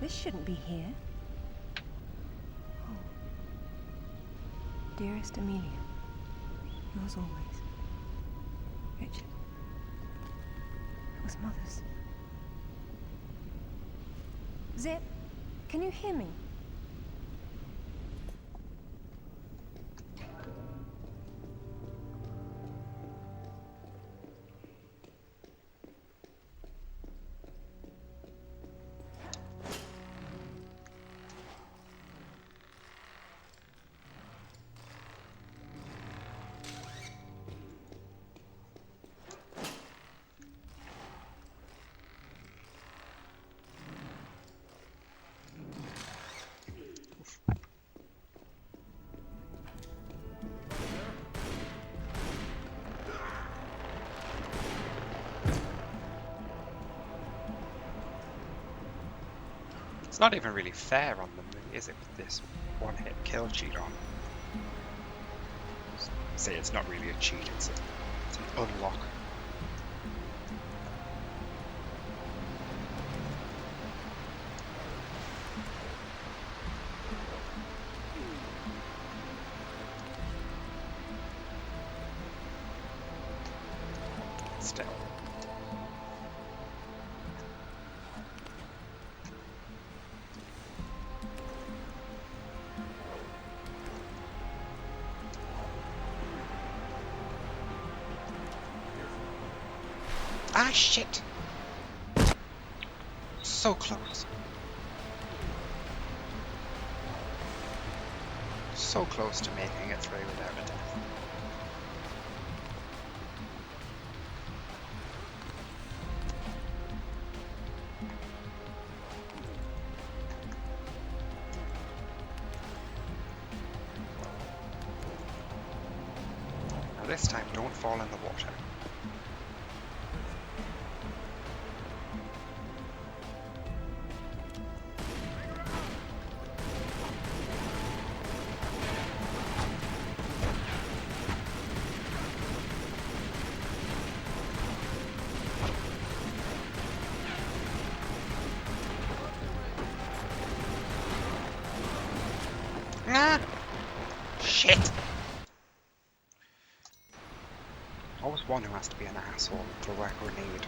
This shouldn't be here. Oh. Dearest Amelia, yours always. Richard. It was Mother's. Zip, can you hear me? It's not even really fair on them, is it, with this one-hit kill cheat on? Say it's not really a cheat, it's an unlock. Still. Ah, shit! So close. So close to making it through without a death. Now this time, don't fall in the water. Ah! Shit! Always one who has to be an asshole and throw a grenade.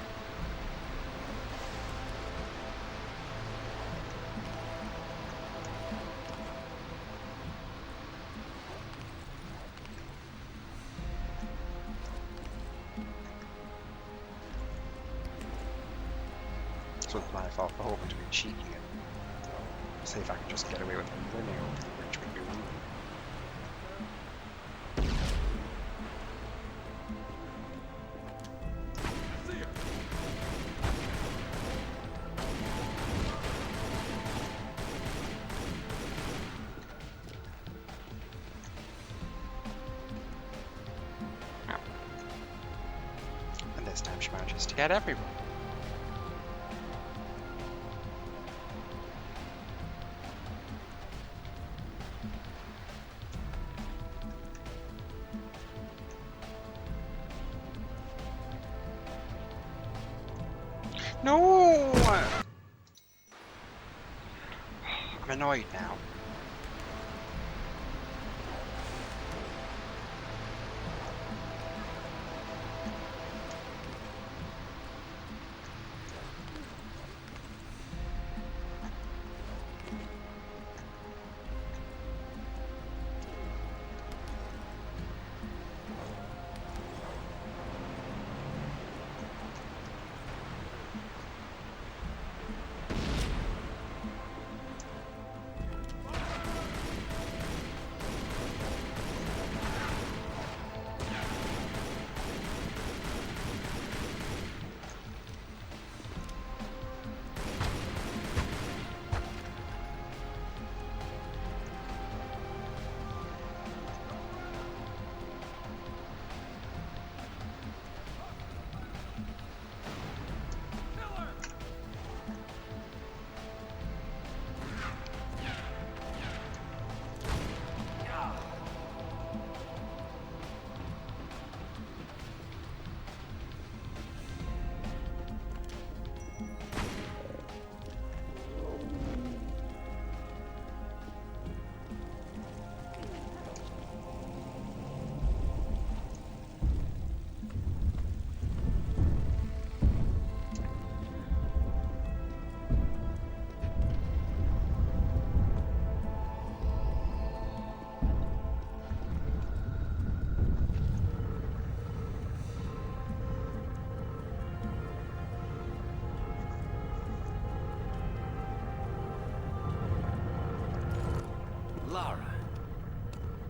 So it's my fault for hoping to be cheeky and see if I can just get away with winning, which would be rude. And this time she manages to get everyone. No! I'm annoyed now. Lara,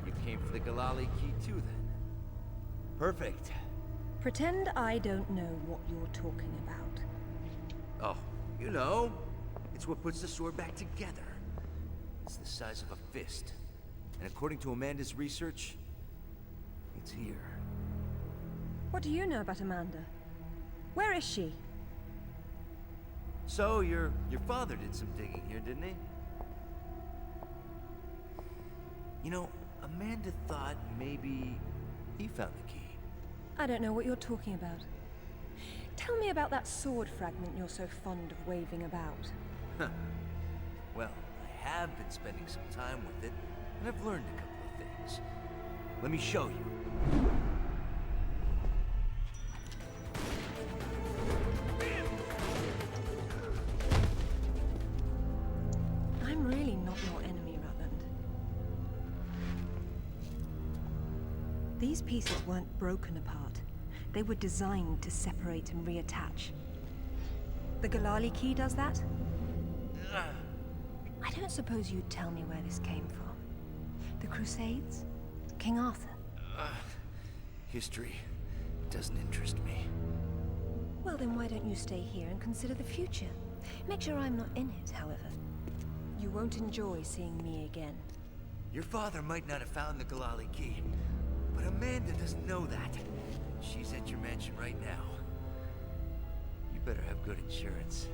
you came for the Galali key too, then? Perfect. Pretend I don't know what you're talking about. Oh, you know, it's what puts the sword back together. It's the size of a fist. And according to Amanda's research, it's here. What do you know about Amanda? Where is she? So, your father did some digging here, didn't he? You know, Amanda thought maybe he found the key. I don't know what you're talking about. Tell me about that sword fragment you're so fond of waving about. Huh. Well, I have been spending some time with it, and I've learned a couple of things. Let me show you. I'm really not your enemy, Rutland. These pieces weren't broken apart. They were designed to separate and reattach. The Galali key does that? I don't suppose you'd tell me where this came from. The Crusades? King Arthur? History doesn't interest me. Well, then why don't you stay here and consider the future? Make sure I'm not in it, however. You won't enjoy seeing me again. Your father might not have found the Galali key, but Amanda doesn't know that. She's at your mansion right now. You better have good insurance.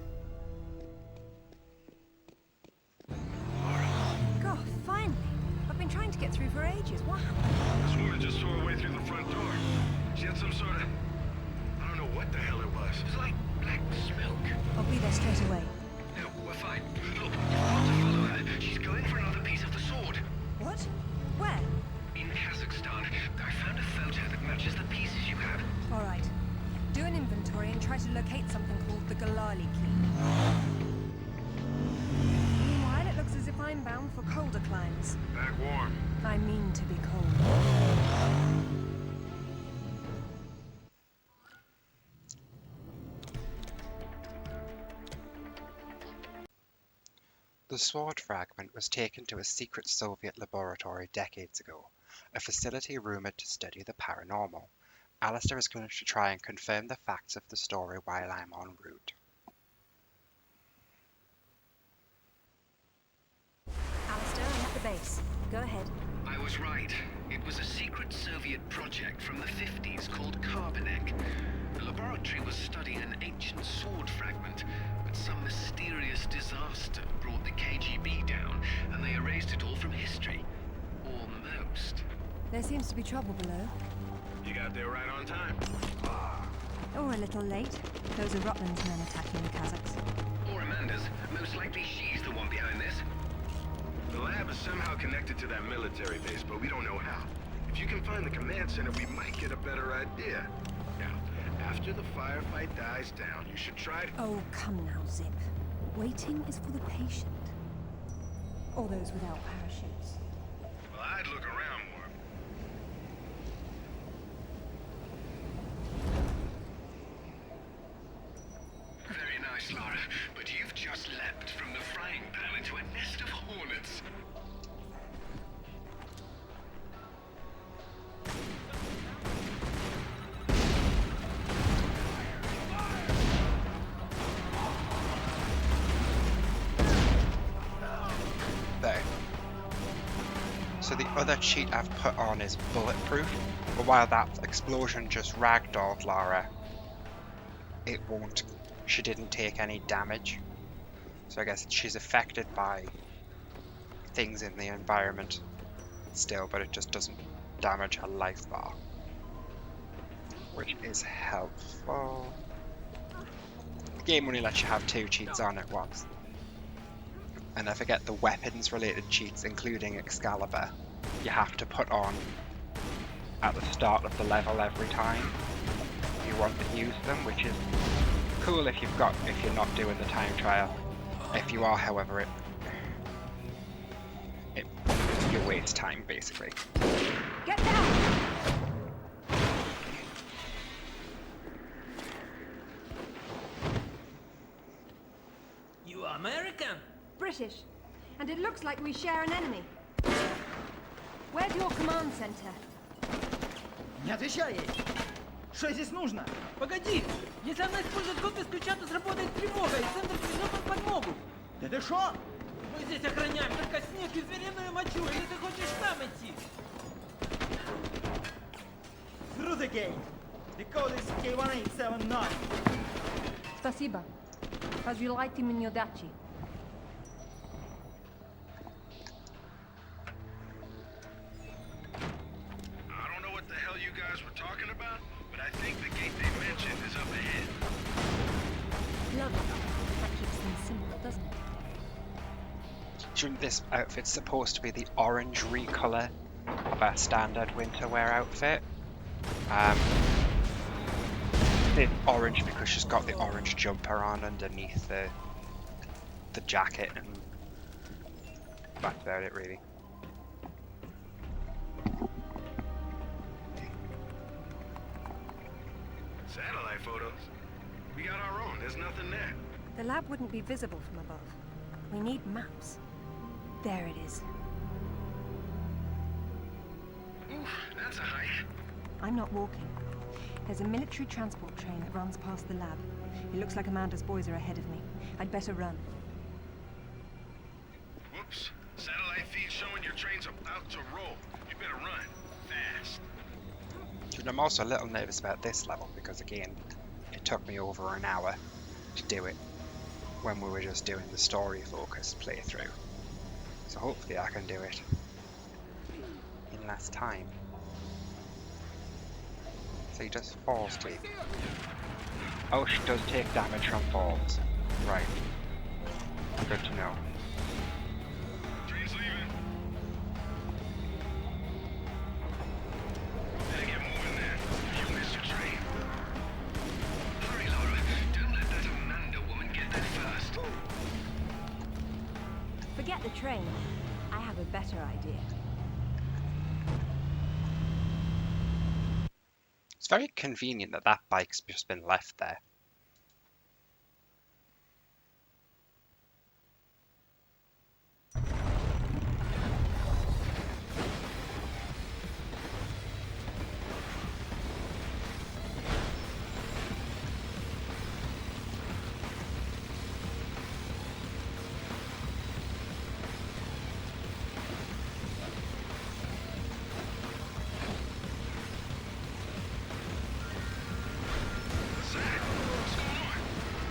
God, finally! I've been trying to get through for ages. What happened? This woman just saw her way through the front door. She had some sort of... I don't know what the hell it was. It was like black smoke. I'll be there straight away. No, we're fine. Look, you've got to follow her. She's going for another piece of the sword. What? Where? In Kazakhstan. I found a photo that matches the pieces you have. All right. Do an inventory and try to locate something called the Galali key. Meanwhile, it looks as if I'm bound for colder climes. Back warm. I mean to be cold. The sword fragment was taken to a secret Soviet laboratory decades ago, a facility rumoured to study the paranormal. Alistair is going to try and confirm the facts of the story while I'm en route. Alistair, I'm at the base. Go ahead. I was right. It was a secret Soviet project from the 50s called Carbonek. The laboratory was studying an ancient sword fragment, but some mysterious disaster brought the KGB down, and they erased it all from history. Almost. There seems to be trouble below. You got there right on time. Or a little late. Those are Rutland's men attacking the Kazakhs. Or Amanda's. Most likely she's the one behind this. The lab is somehow connected to that military base, but we don't know how. If you can find the command center, we might get a better idea. Now, after the firefight dies down, you should try to... Oh, come now, Zip. Waiting is for the patient. Or those without parachutes. Well, I'd look around more. Very nice, Lara, but you've just leapt from the frying pan into a nest of hornets. There. So the other cheat I've put on is bulletproof, but while that explosion just ragdolled Lara, it won't. She didn't take any damage. So I guess she's affected by things in the environment still, but it just doesn't damage her life bar, which is helpful. The game only lets you have 2 cheats on at once. And I forget the weapons related cheats, including Excalibur, you have to put on at the start of the level every time you want to use them, which is cool if you're not doing the time trial. If you are, however, you waste time basically. Get down! You are American? British. And it looks like we share an enemy. Where's your command center? Не отвечай ей! Что здесь нужно? Погоди! Если она использует код без ключа, то сработает тревога, и центр пришлет нам подмогу! Да ты шо? Мы здесь охраняем только снег и звериную мочу, или ты хочешь там идти? Through the gate! The code is K1879. Спасибо. Разжилайте мне удачи. I don't know what the hell you guys were talking about, but I think the gate they mentioned is up ahead. Lovely. That keeps things simple, doesn't it? This outfit's supposed to be the orange recolor of our standard winter wear outfit. It's orange because she's got the orange jumper on underneath the jacket, and that's about it really. photos? We got our own. There's nothing there. The lab wouldn't be visible from above. We need maps. There it is. Oof, that's a hike. I'm not walking. There's a military transport train that runs past the lab. It looks like Amanda's boys are ahead of me. I'd better run. Whoops. Satellite feed showing your train's about to roll. You better run. Fast. And I'm also a little nervous about this level because, again, it took me over an hour to do it when we were just doing the story-focused playthrough. So hopefully I can do it in less time. So he just falls to you. Oh, she does take damage from falls. Right. Good to know. Train's leaving. Better get moving then. You missed your train. Hurry, Lara. Don't let that Amanda woman get there first. Forget the train. I have a better idea. It's very convenient that that bike's just been left there.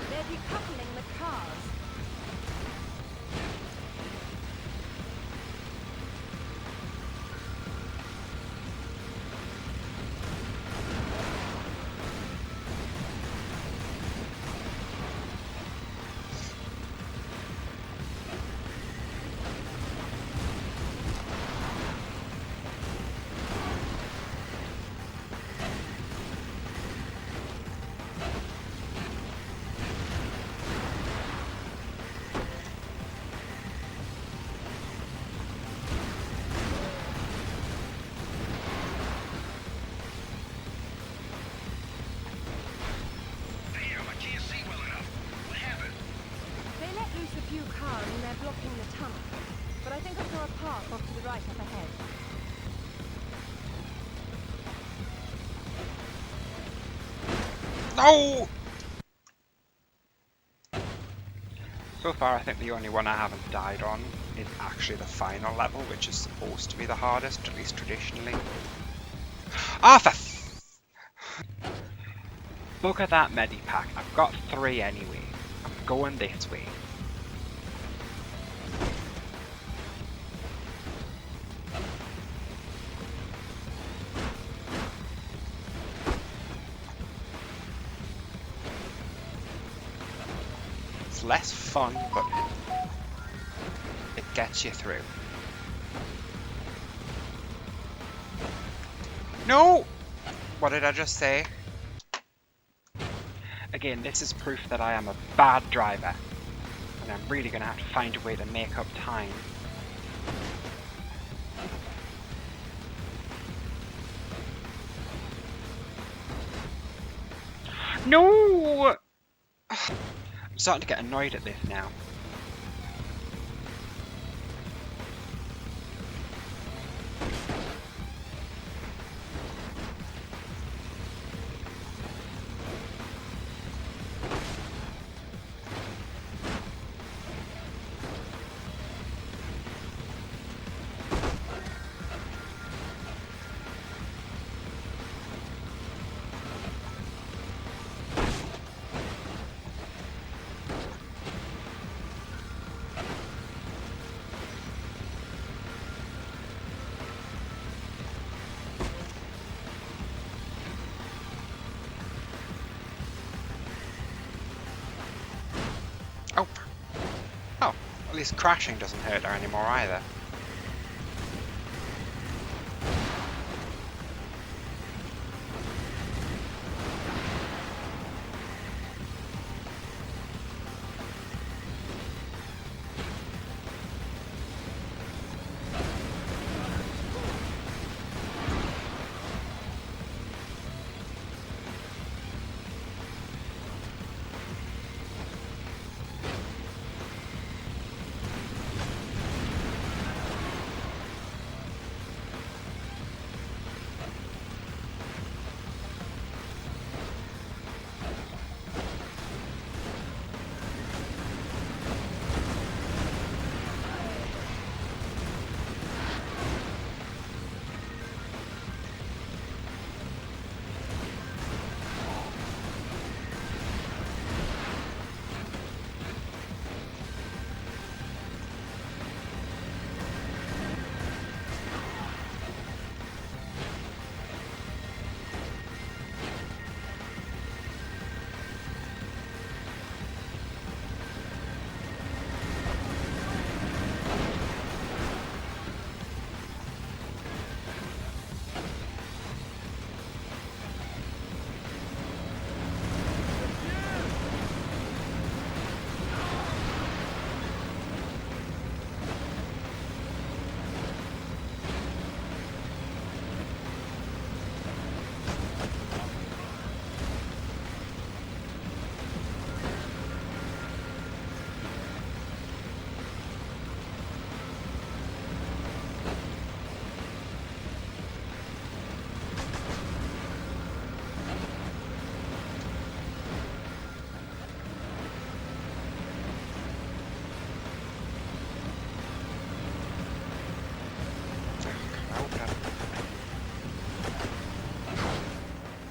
They're decoupling the cars. Damn, I can't see well enough. What happened? They let loose a few cars and they're blocking the tunnel. But I think I saw a path off to the right up ahead. No! So far I think the only one I haven't died on is actually the final level, which is supposed to be the hardest, at least traditionally. Ah, look at that medipack. I've got 3 anyway. I'm going this way. It's less fun, but it gets you through. No! What did I just say? Again, this is proof that I am a bad driver, and I'm really going to have to find a way to make up time. No! I'm starting to get annoyed at this now. Oh. Oh, at least crashing doesn't hurt her anymore either.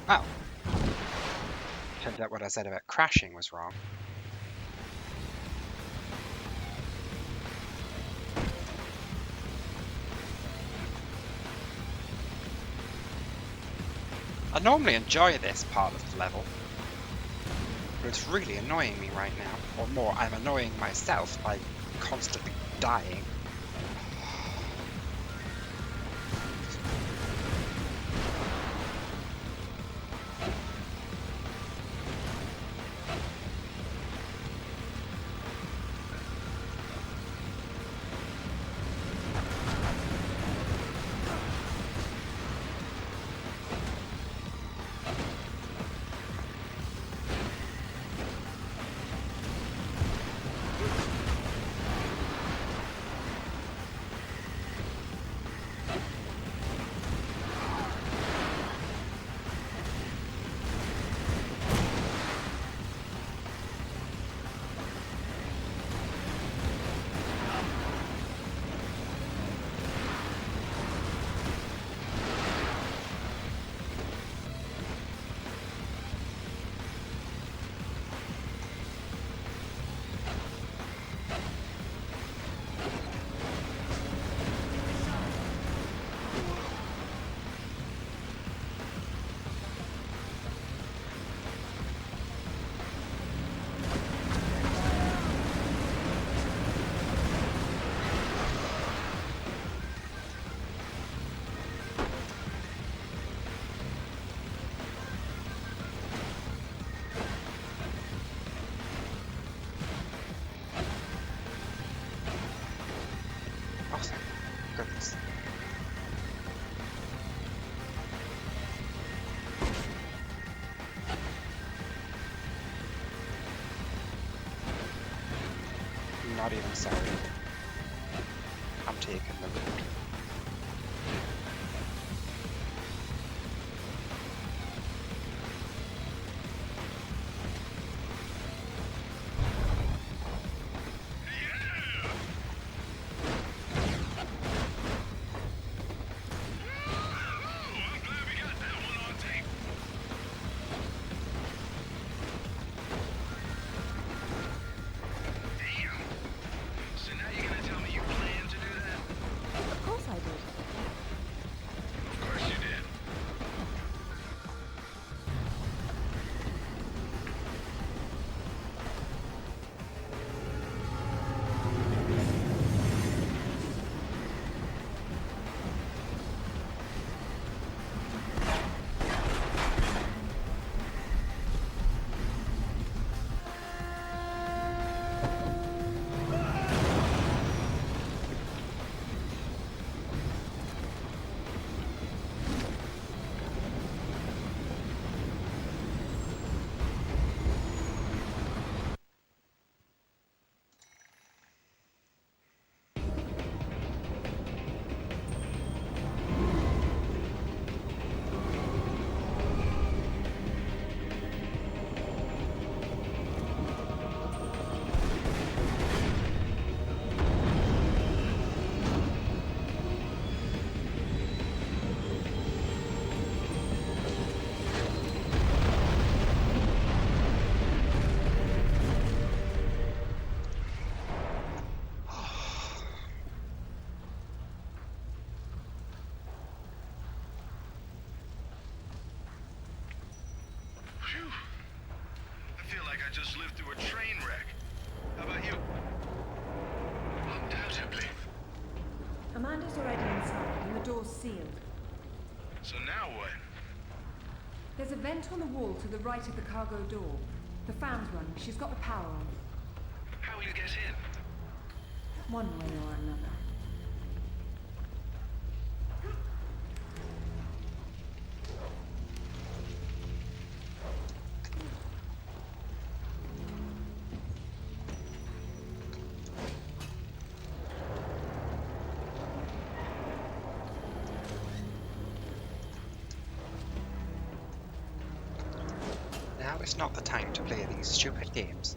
Oh. Turns out what I said about crashing was wrong. I normally enjoy this part of the level, but it's really annoying me right now. Or more, I'm annoying myself by constantly dying. Goodness. Not even sorry. I'm taking the route. Phew. I feel like I just lived through a train wreck. How about you? Undoubtedly. Amanda's already inside, and the door's sealed. So now what? There's a vent on the wall to the right of the cargo door. The fan's running. She's got the power on. How will you get in? One way or another. Now is not the time to play these stupid games.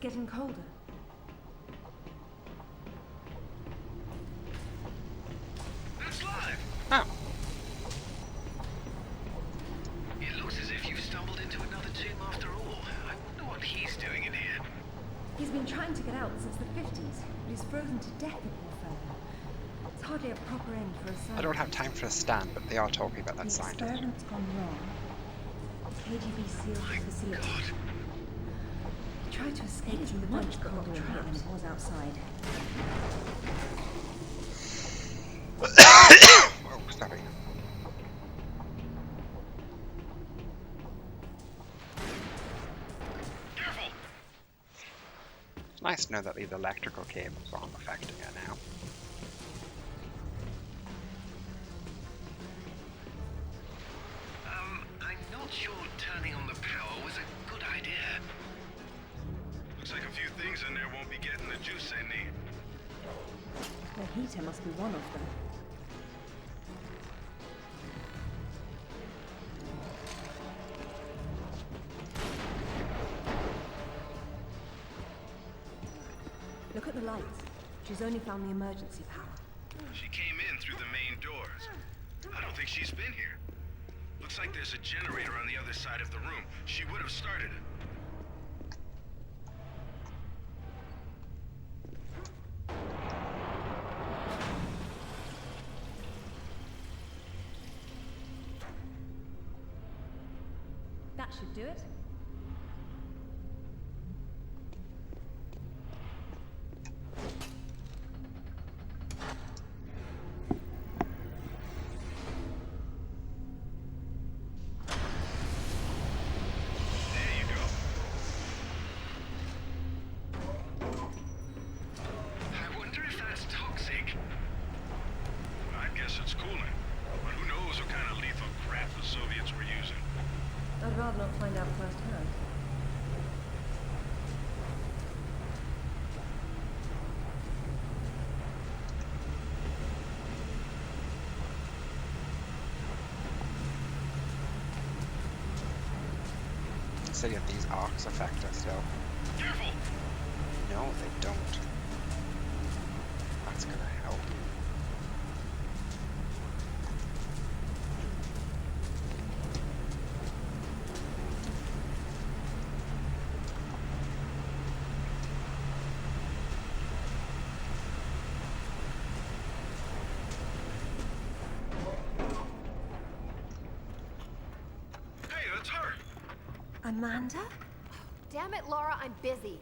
It's getting colder. That's live! Oh. It looks as if you've stumbled into another tomb after all. I wonder what he's doing in here. He's been trying to get out since the 50s, but he's frozen to death, the poor fellow. It's hardly a proper end for a scientist. I don't have time for a stand, but they are talking about that scientist. The experiment's gone wrong. The KGB sealed the facility. He tried to escape from the much colder in here than it was outside. Oh, sorry. Careful! It's nice to know that these electrical cables aren't affecting it now. I'm not sure turning on the power was a good idea. Looks like a few things in there won't be getting the juice they need. The heater must be one of them. Look at the lights. She's only found the emergency power. She came in through the main doors. I don't think she's been here. Looks like there's a generator on the other side of the room. She would have started it. That should do it. I'd rather not find out firsthand. So yeah, these arcs affect us though. Careful! No, they don't. That's gonna help. Amanda? Damn it, Lara, I'm busy.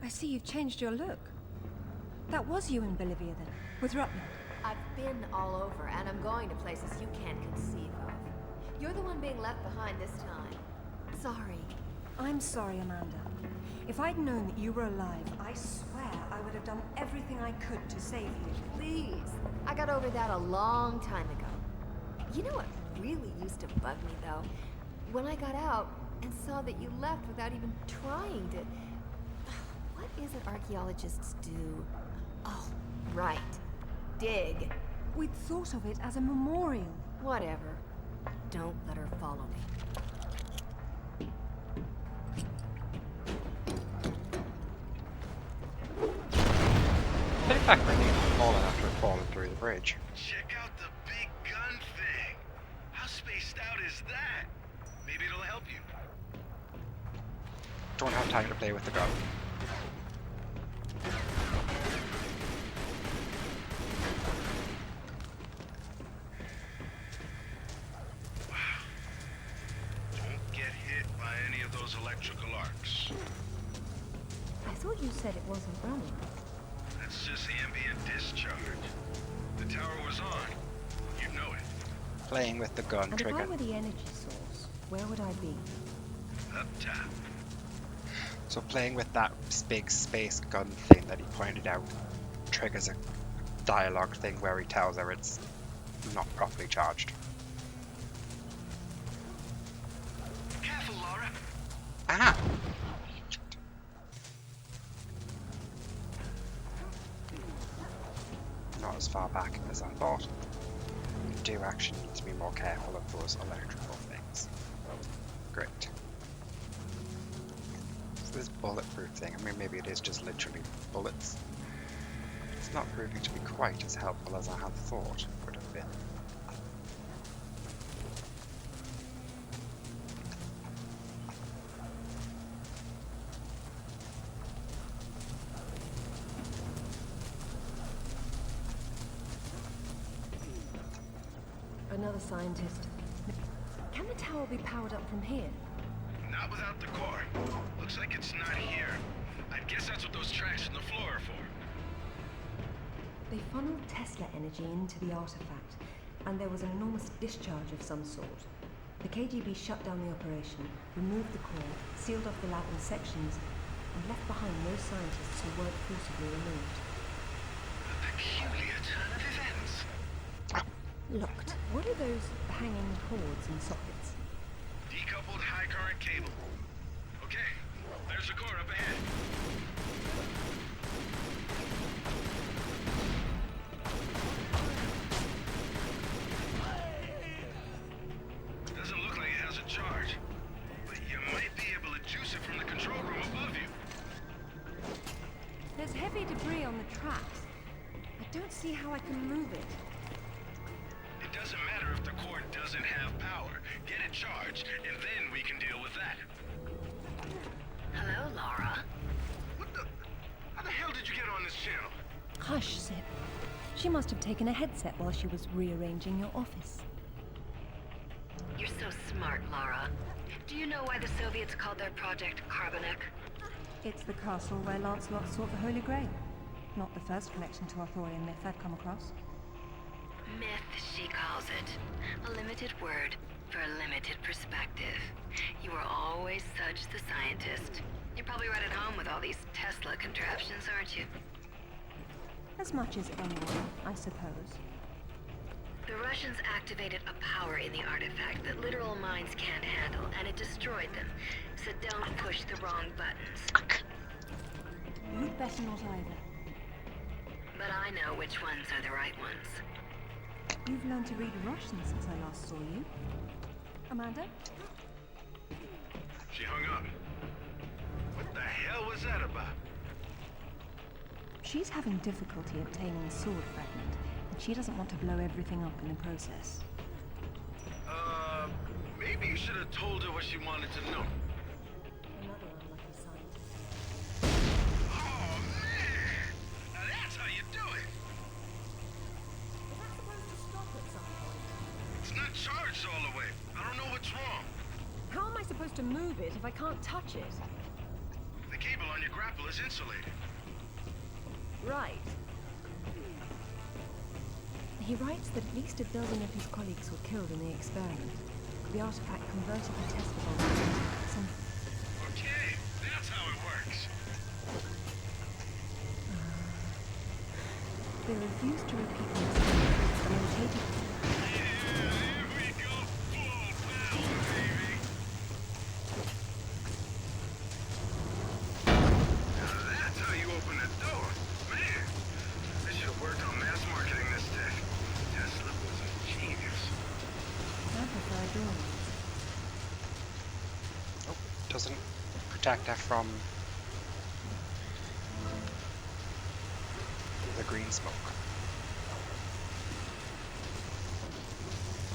I see you've changed your look. That was you in Bolivia then, with Rutland. I've been all over, and I'm going to places you can't conceive of. You're the one being left behind this time. Sorry. I'm sorry, Amanda. If I'd known that you were alive, I swear I would have done everything I could to save you. Please. I got over that a long time ago. You know what really used to bug me, though? When I got out and saw that you left without even trying to... What is it archaeologists do? Oh, right. Dig. We'd thought of it as a memorial. Whatever. Don't let her follow me. In fact, we need to fall after falling through the bridge. Check out the big gun thing. How spaced out is that? Maybe it'll help you. Don't have time to play with the gun. Wow. Don't get hit by any of those electrical arcs. I thought you said it wasn't running. That's just ambient discharge. The tower was on. You know it. Playing with the gun And trigger. if I were the energy source, where would I be? Up top. So playing with that big space gun thing that he pointed out triggers a dialogue thing where he tells her it's not properly charged. Careful, Lara. Ah! Not as far back as I thought. We do actually need to be more careful of those electrical things. Great. So this bulletproof thing, I mean, maybe it is just literally bullets. It's not proving to be quite as helpful as I had thought it would have been. Another scientist. Can the tower be powered up from here? Not without the core. Looks like it's not here. I guess that's what those tracks in the floor are for. They funneled Tesla energy into the artifact, and there was an enormous discharge of some sort. The KGB shut down the operation, removed the core, sealed off the lab in sections, and left behind no scientists who weren't forcibly removed. A peculiar turn of events. Locked. What are those hanging cords and sockets? Decoupled high current cable. Okay, there's the core up ahead. Doesn't look like it has a charge, but you might be able to juice it from the control room above you. There's heavy debris on the tracks. I don't see how I can move it. It doesn't matter if the core doesn't have power. Get it charged, and then we can deal with that. Hello, Lara. What the? How the hell did you get on this channel? Hush, Zip. She must have taken a headset while she was rearranging your office. You're so smart, Lara. Do you know why the Soviets called their project Carbonek? It's the castle where Lancelot sought the Holy Grail. Not the first connection to Arthurian myth I've come across. Myth, she calls it. A limited word for a limited perspective. You are always such the scientist. You're probably right at home with all these Tesla contraptions, aren't you? As much as anyone, I suppose. The Russians activated a power in the artifact that literal minds can't handle, and it destroyed them. So don't push the wrong buttons. You'd better not either. But I know which ones are the right ones. You've learned to read Russian since I last saw you. Amanda? She hung up. What the hell was that about? She's having difficulty obtaining a sword fragment, and she doesn't want to blow everything up in the process. Maybe you should have told her what she wanted to know. Another unlucky scientist. Oh, man! Now that's how you do it! Is that supposed to stop at some point? It's not charged all the way. I don't know what's wrong. How am I supposed to move it if I can't touch it? The cable on your grapple is insulated. Right. He writes that at least a dozen of his colleagues were killed in the experiment. The artifact converted the Tesla bomb into some... Okay, that's how it works. They refused to repeat the experiment and then hated it. Here we go, full power, baby. Now that's how you open a door. Man, I should have worked on mass marketing this tech. Tesla was a genius. I prefer doors. Oh, doesn't protect her from the green smoke.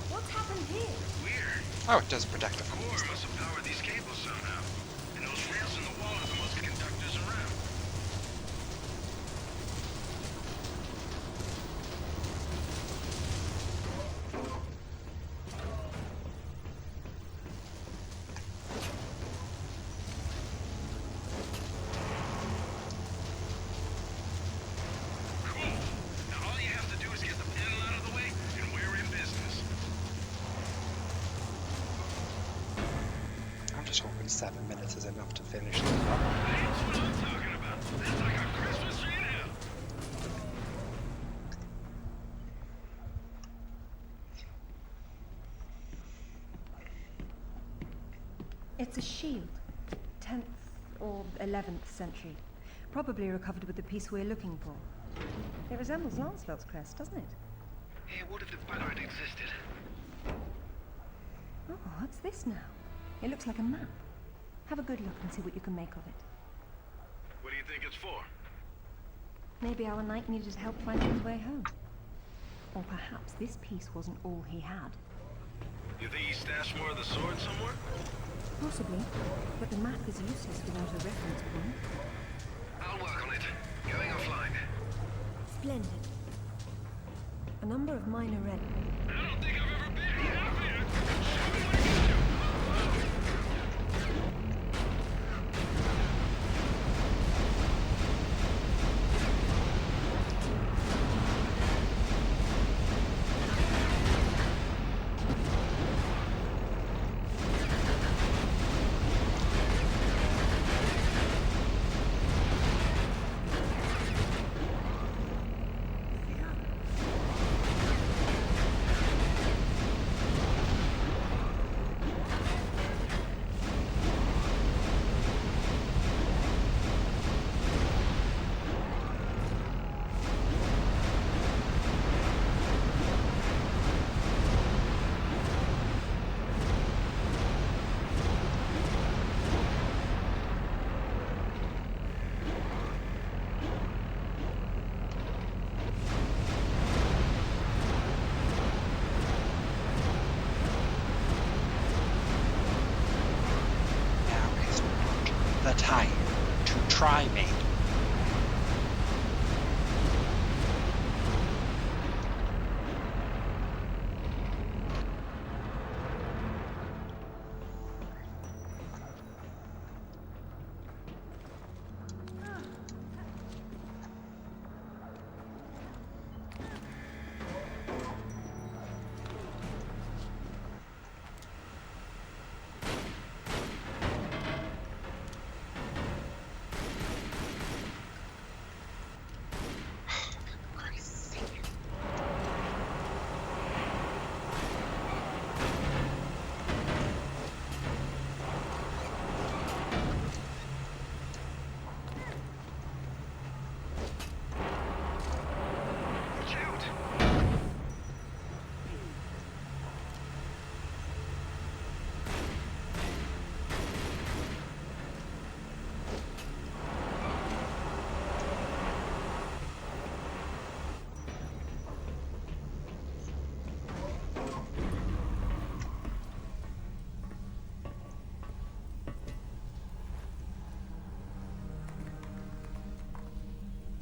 What's happened here? Weird. Oh, it does protect her from Core these. must have powered these cables somehow. And those rails in the wall are the most conductors around. Cool. Now all you have to do is get the panel out of the way, and we're in business. I'm just hoping 7 minutes is enough to finish it. That's what I'm talking about. That's like a Christmas tree now. It's a shield. 10th or 11th century. Probably recovered with the piece we're looking for. It resembles Lancelot's crest, doesn't it? Hey, what if the pirate existed? Oh, what's this now? It looks like a map. Have a good look and see what you can make of it. What do you think it's for? Maybe our knight needed help finding his way home. Or perhaps this piece wasn't all he had. You think he stashed more of the sword somewhere? Possibly, but the map is useless without a reference point. I'll work on it. Going offline. Splendid. A number of minor red... I don't think I've ever been happier! The time to try me.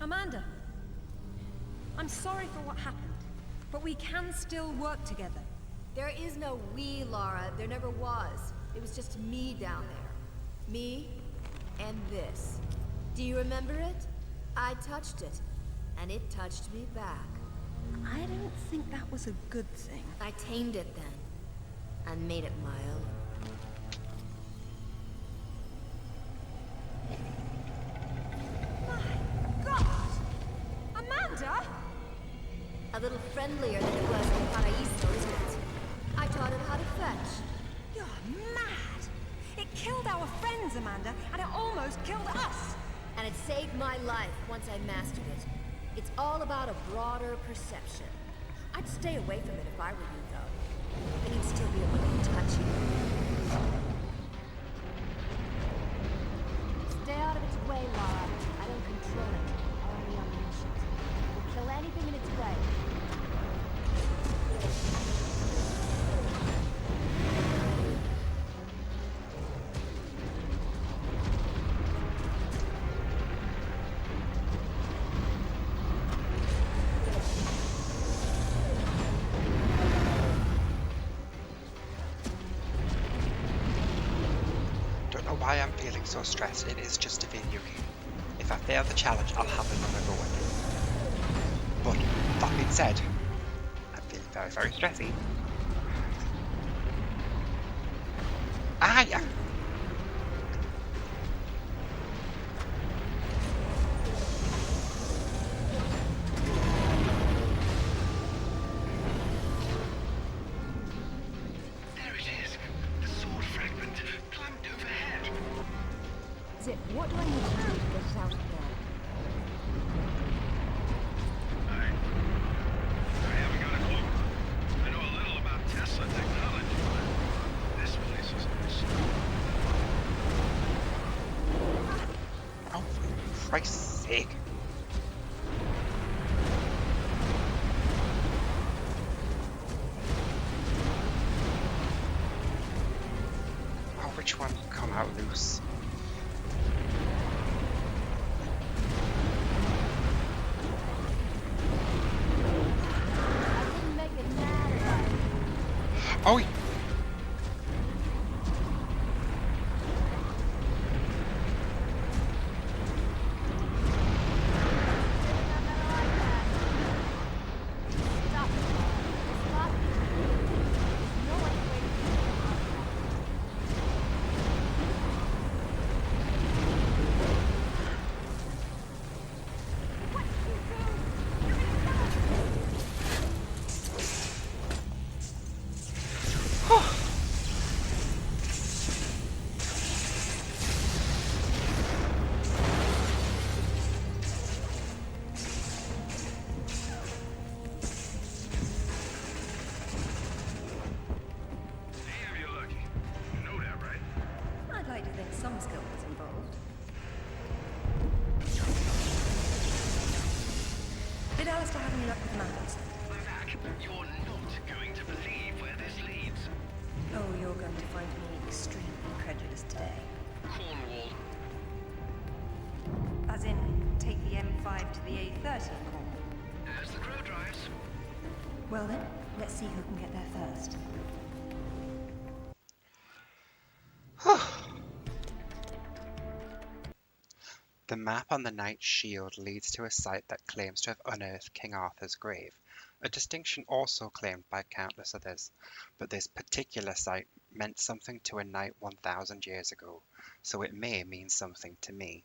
Amanda, I'm sorry for what happened, but we can still work together. There is no we, Lara. There never was. It was just me down there. Me and this. Do you remember it? I touched it, and it touched me back. I don't think that was a good thing. I tamed it then, and made it my own. A little friendlier than it was in Paraíso, isn't it? I taught it how to fetch. You're mad! It killed our friends, Amanda, and it almost killed us! And it saved my life once I mastered it. It's all about a broader perception. I'd stay away from it if I were you, though. And you'd still be able to touch you. Stay out of its way, Lara. I don't control it. I only unleash it. We'll kill anything in its way. Don't know why I'm feeling so stressed. It is just a video game. If I fail the challenge, I'll have another go at it. But that being said, I'm feeling very, very stressy. Ah, yeah. There it is. The sword fragment clamped overhead. Zip, what do I need to do to get it out of there? I haven't got a clue. I know a little about Tesla technology, but this place is Christ's sake. Oh, which one come out loose? Oh, I'd like to think some skill was involved. Did Alistair have any luck with matters? Mac, you're not going to believe where this leads. Oh, you're going to find me extremely incredulous today. Cornwall. As in, take the M5 to the A30, Cornwall. As the crow drives. Well then, let's see who can get there first. The map on the Knight's Shield leads to a site that claims to have unearthed King Arthur's grave, a distinction also claimed by countless others, but this particular site meant something to a knight 1,000 years ago, so it may mean something to me.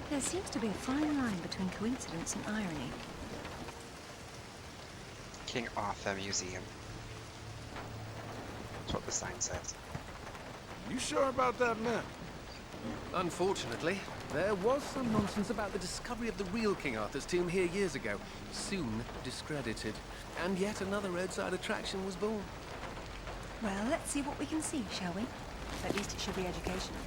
There seems to be a fine line between coincidence and irony. King Arthur Museum. That's what the sign says. You sure about that map? Unfortunately, there was some nonsense about the discovery of the real King Arthur's tomb here years ago, soon discredited. And yet another roadside attraction was born. Well, let's see what we can see, shall we? At least it should be educational.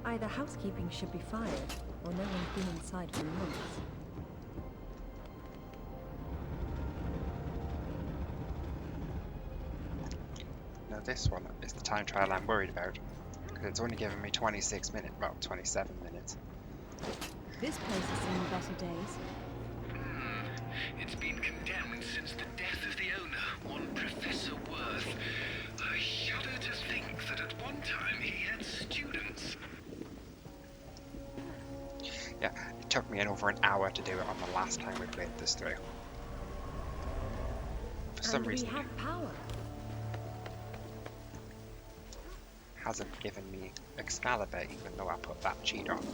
Either housekeeping should be fired, or no one's been inside for months. Now this one is the time trial I'm worried about, because it's only given me 26 minutes, well, 27 minutes. This place has seen better days. It's been condemned since the death of the owner, one Professor Worth. I shudder to think that at one time he had students. Yeah, it took me over an hour to do it on the last time we played this through. For some reason, we have power. Hasn't given me Excalibur, even though I put that cheat on.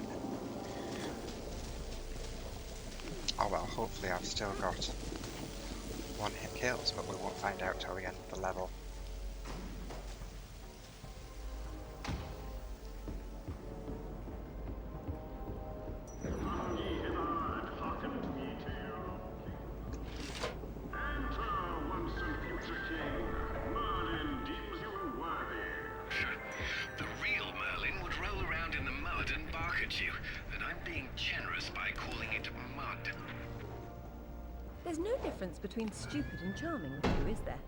Oh well, hopefully I've still got one hit kills, but we won't find out till the end of the level. The real Merlin would roll around in the mud and bark at you, and I'm being generous by calling it mud. There's no difference between stupid and charming with you, is there?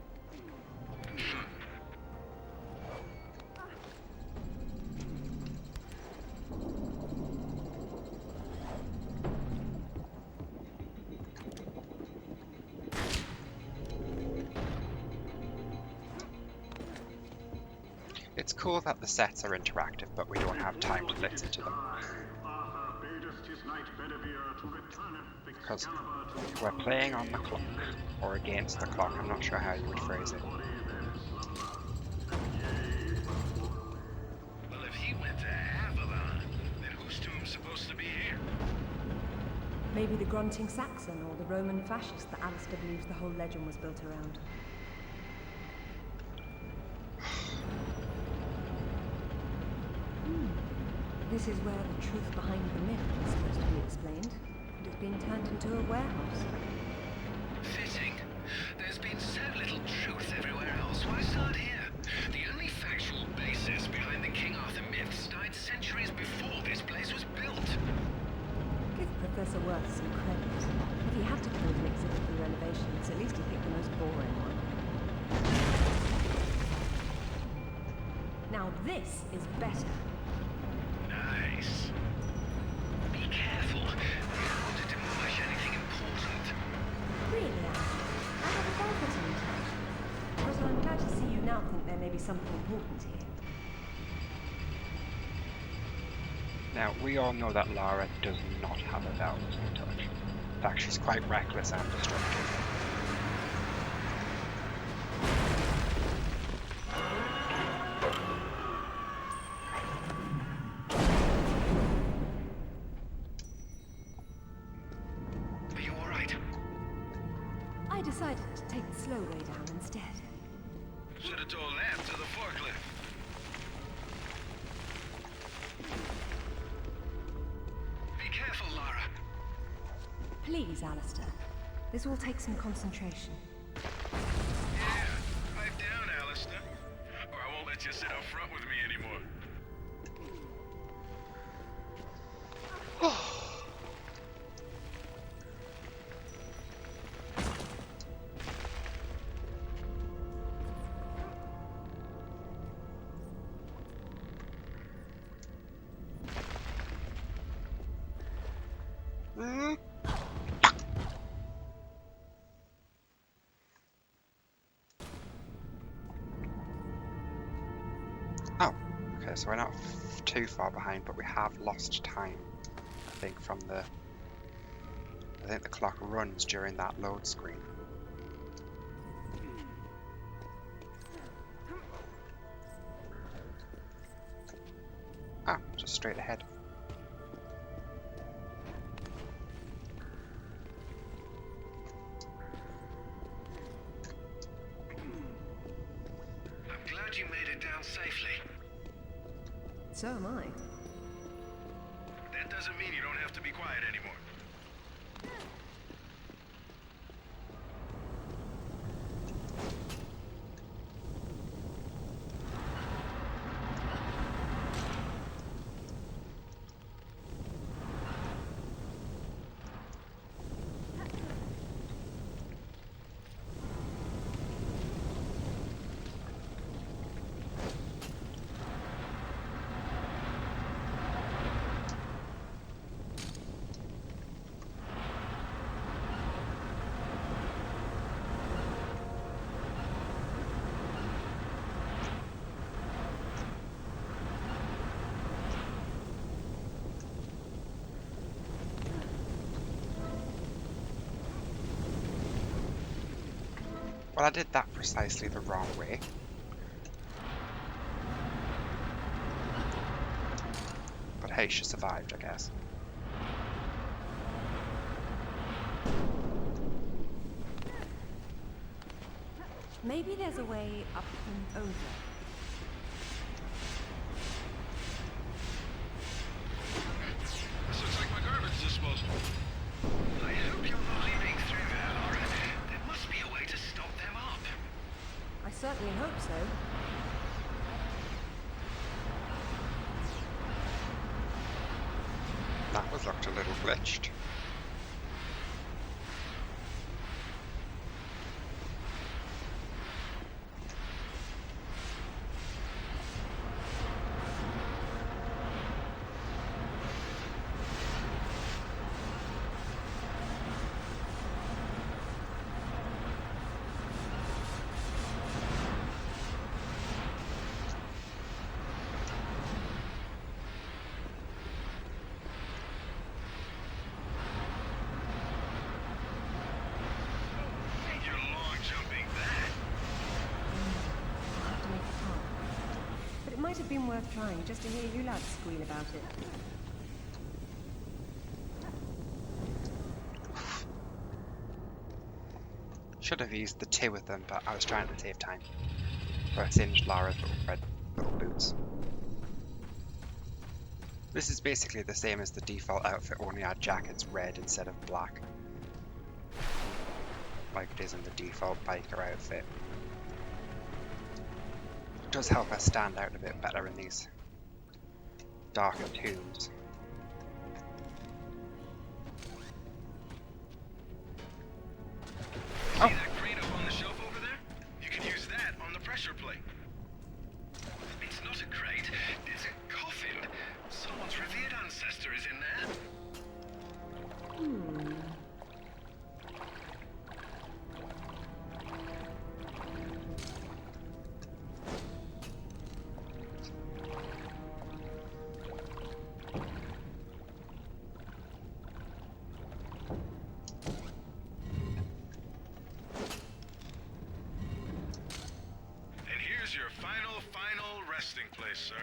It's cool that the sets are interactive, but we don't have time to listen to them. Arthur badest his knight Bedivere to Because we're playing on the clock, or against the clock, I'm not sure how you would phrase it. Well, if he went to Avalon, then whose tomb's supposed to be here? Maybe the grunting Saxon or the Roman fascist that Alistair believes the whole legend was built around. This is where the truth behind the myth is supposed to be explained, and it's been turned into a warehouse. Fitting. There's been so little truth everywhere else. Why start here? The only factual basis behind the King Arthur myths died centuries before this place was built. Give Professor Worth some credit. If he had to build an exhibit for renovations, at least he picked the most boring one. Now this is better. Nice. Be careful. I don't want to demolish anything important. Really, Alistair? I have a velvet in touch. But I'm glad to see you now think there may be something important here. Now, we all know that Lara does not have a velveteen touch. In fact, she's quite reckless and destructive. Are you alright? I decided to take the slow way down instead. Should have told that to the forklift. Be careful, Lara. Please, Alistair. This will take some concentration. Yeah, pipe down, Alistair. Or I won't let you sit up front with me anymore. Oh, okay, so we're not too far behind, but we have lost time, I think, from the... I think the clock runs during that load screen. Ah, just straight ahead. I'm glad you made it down safely. So am I. That doesn't mean you don't have to be quiet anymore. Well, I did that precisely the wrong way. But hey, she survived, I guess. Maybe there's a way up and over. This looks like my garbage disposal. I hope you're not leaving through there, Lara. There must be a way to stop them up. I certainly hope so. That was looked a little glitched. might have been worth trying just to hear you lads squeal about it. Should have used the two of them, but I was trying to save time. So I singed Lara's little boots. This is basically the same as the default outfit, only our jacket's red instead of black. Like it is in the default biker outfit. It does help us stand out a bit better in these darker tombs. See that crate up on the shelf over there? You can use that on the pressure plate. It's not a crate, it's a coffin. Someone's revered ancestor is in there. Sir.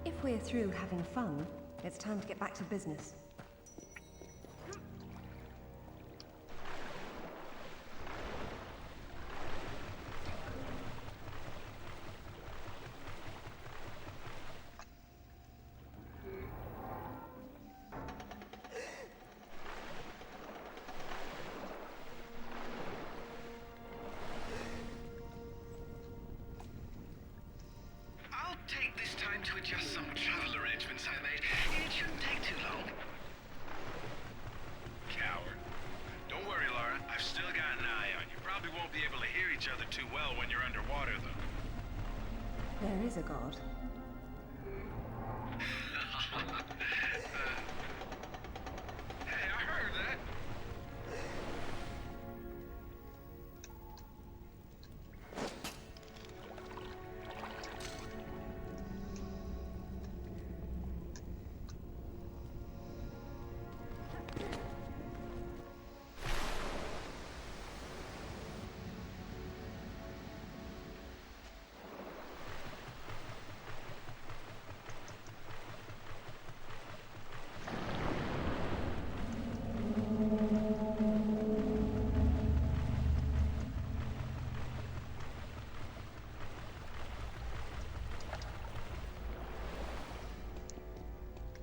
If we're through having fun, it's time to get back to business. Take this time to adjust some travel arrangements I made. It shouldn't take too long. Coward. Don't worry, Lara. I've still got an eye on you. Probably won't be able to hear each other too well when you're underwater, though. There is a god. Hey, I heard that.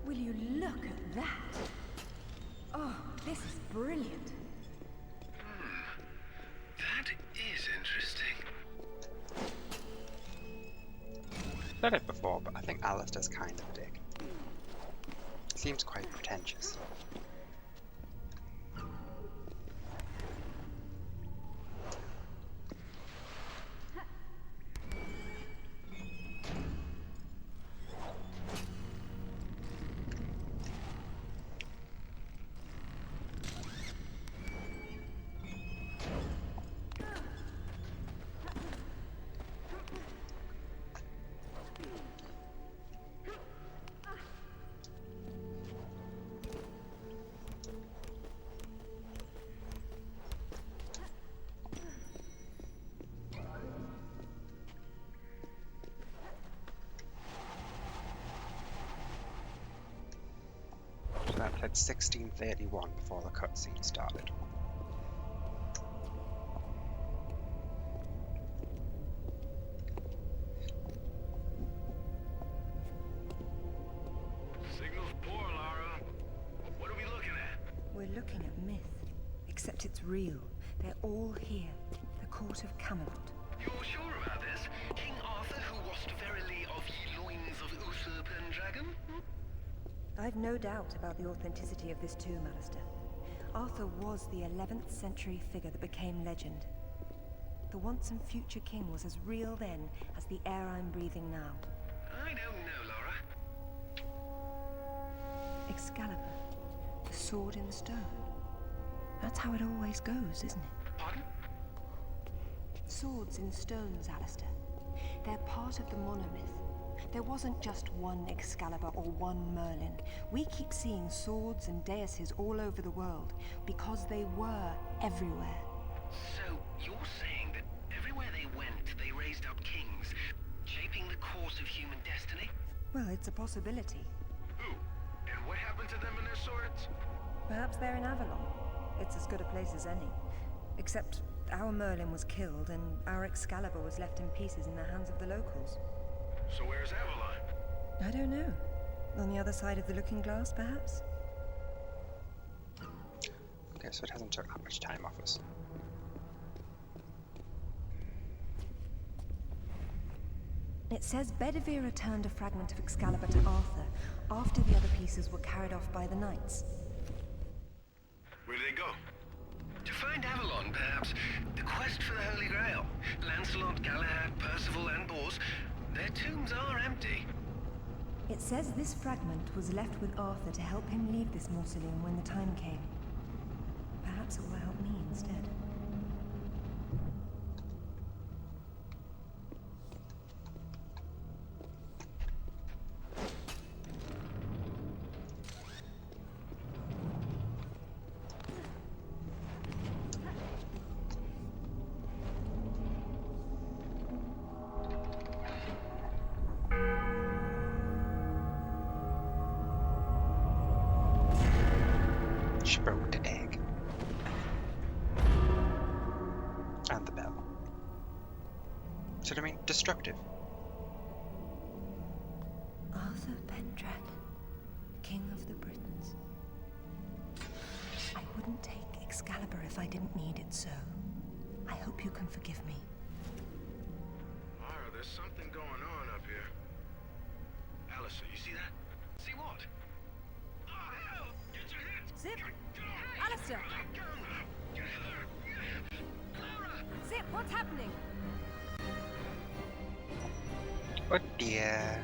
Will you look at that? Oh, this is brilliant. That is interesting. Said it before, but I think Alistair's kind of a dick. Seems quite pretentious. That said 1631 before the cutscene started. Signal's poor, Lara. What are we looking at? We're looking at myth, except it's real. They're all here. The court of Camelot. You're sure about this? King Arthur, who was't verily of ye loins of Uther Pendragon? I've no doubt about the authenticity of this tomb, Alistair. Arthur was the 11th century figure that became legend. The once and future king was as real then as the air I'm breathing now. I don't know, Lara. Excalibur, the sword in the stone. That's how it always goes, isn't it? Pardon? Swords in stones, Alistair. They're part of the monomyth. There wasn't just one Excalibur or one Merlin. We keep seeing swords and daises all over the world because they were everywhere. So, you're saying that everywhere they went, they raised up kings, shaping the course of human destiny? Well, it's a possibility. Who? And what happened to them and their swords? Perhaps they're in Avalon. It's as good a place as any. Except our Merlin was killed and our Excalibur was left in pieces in the hands of the locals. So where's Avalon? I don't know. On the other side of the looking glass, perhaps? Okay, so it hasn't took that much time off us. It says Bedivere returned a fragment of Excalibur to Arthur after the other pieces were carried off by the knights. Where did they go? To find Avalon, perhaps. The quest for the Holy Grail. Lancelot, Galahad, Percival, and Bors. Their tombs are empty. It says this fragment was left with Arthur to help him leave this mausoleum when the time came. Perhaps it will help me instead. She broke the egg. And the bell. So I mean, destructive. Arthur Pendragon, King of the Britons. I wouldn't take Excalibur if I didn't need it so. I hope you can forgive me. Lara, there's something going on up here. Alistair, you see that? See what? Oh, hell! Get your head! Zip! Alistair! Zip, what's happening? Oh dear.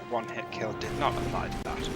One hit kill did not apply to that.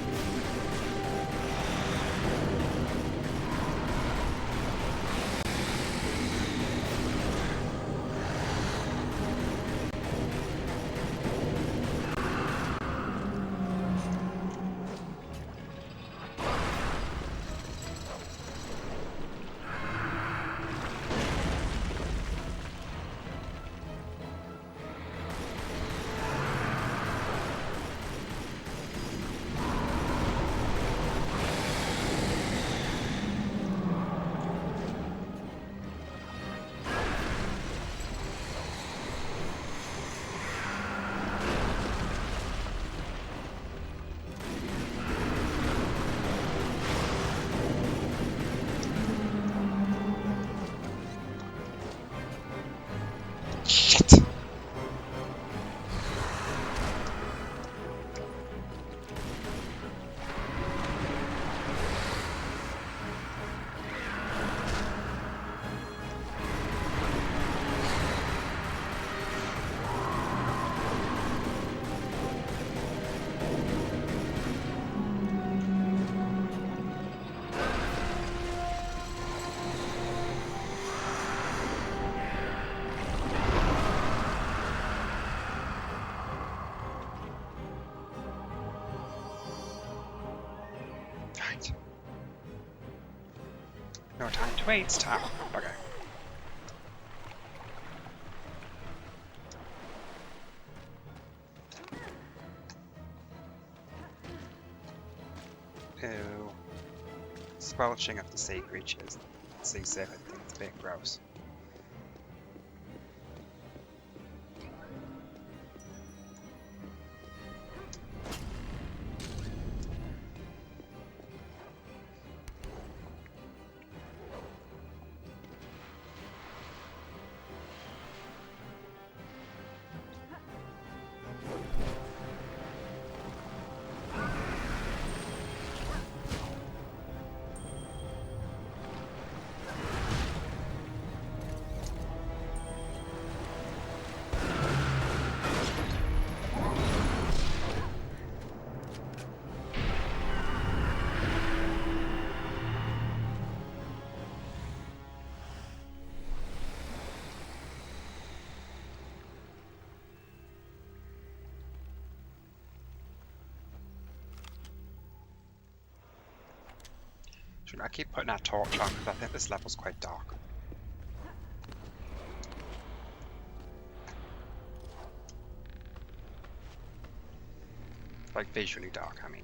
Shit! Right. No time to waste. Ah, okay. Ew. Squelching of the sea creatures. Sea serpent thing's a bit gross. I keep putting our torch on because I think this level's quite dark. Like visually dark, I mean.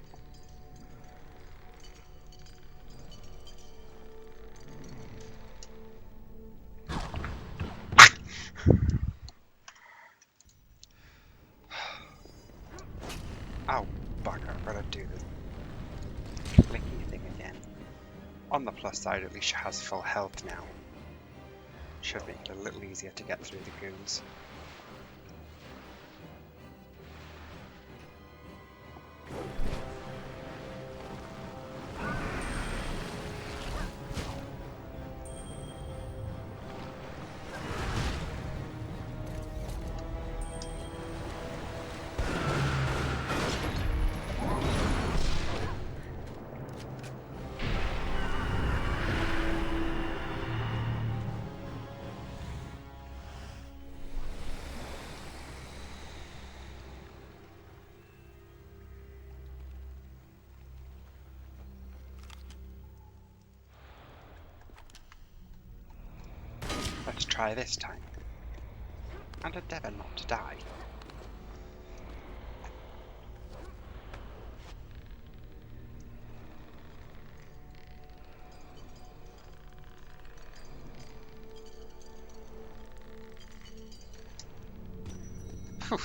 Oh, bugger, I've got to do the clicky thing again. On the plus side, at least she has full health now. Should make it a little easier to get through the goons. Let's try this time. And endeavour not to die. Phew.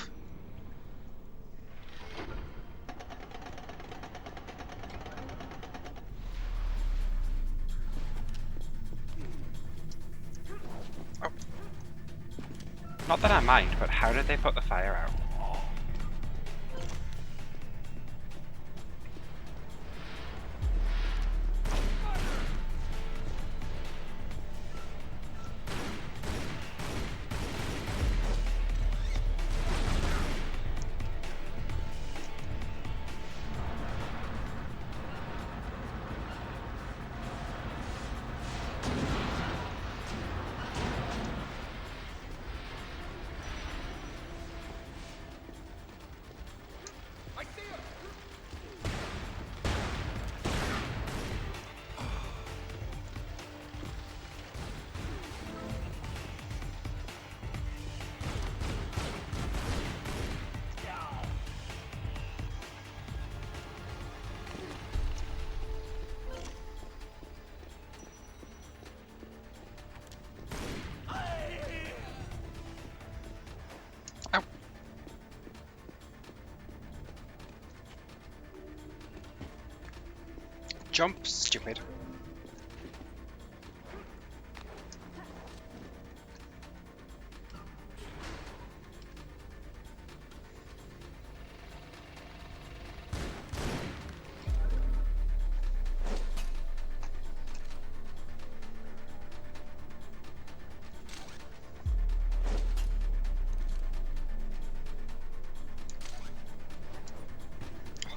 Not that I mind, but how did they put the fire out? Jump, stupid.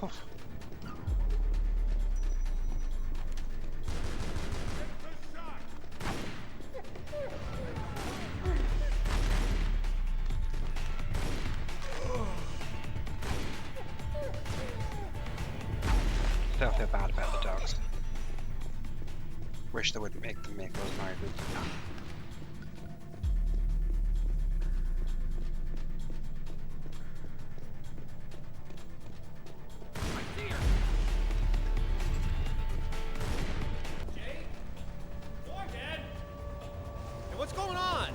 Oh. Still feel bad about the dogs. Wish they wouldn't make them make those noises. What's going on?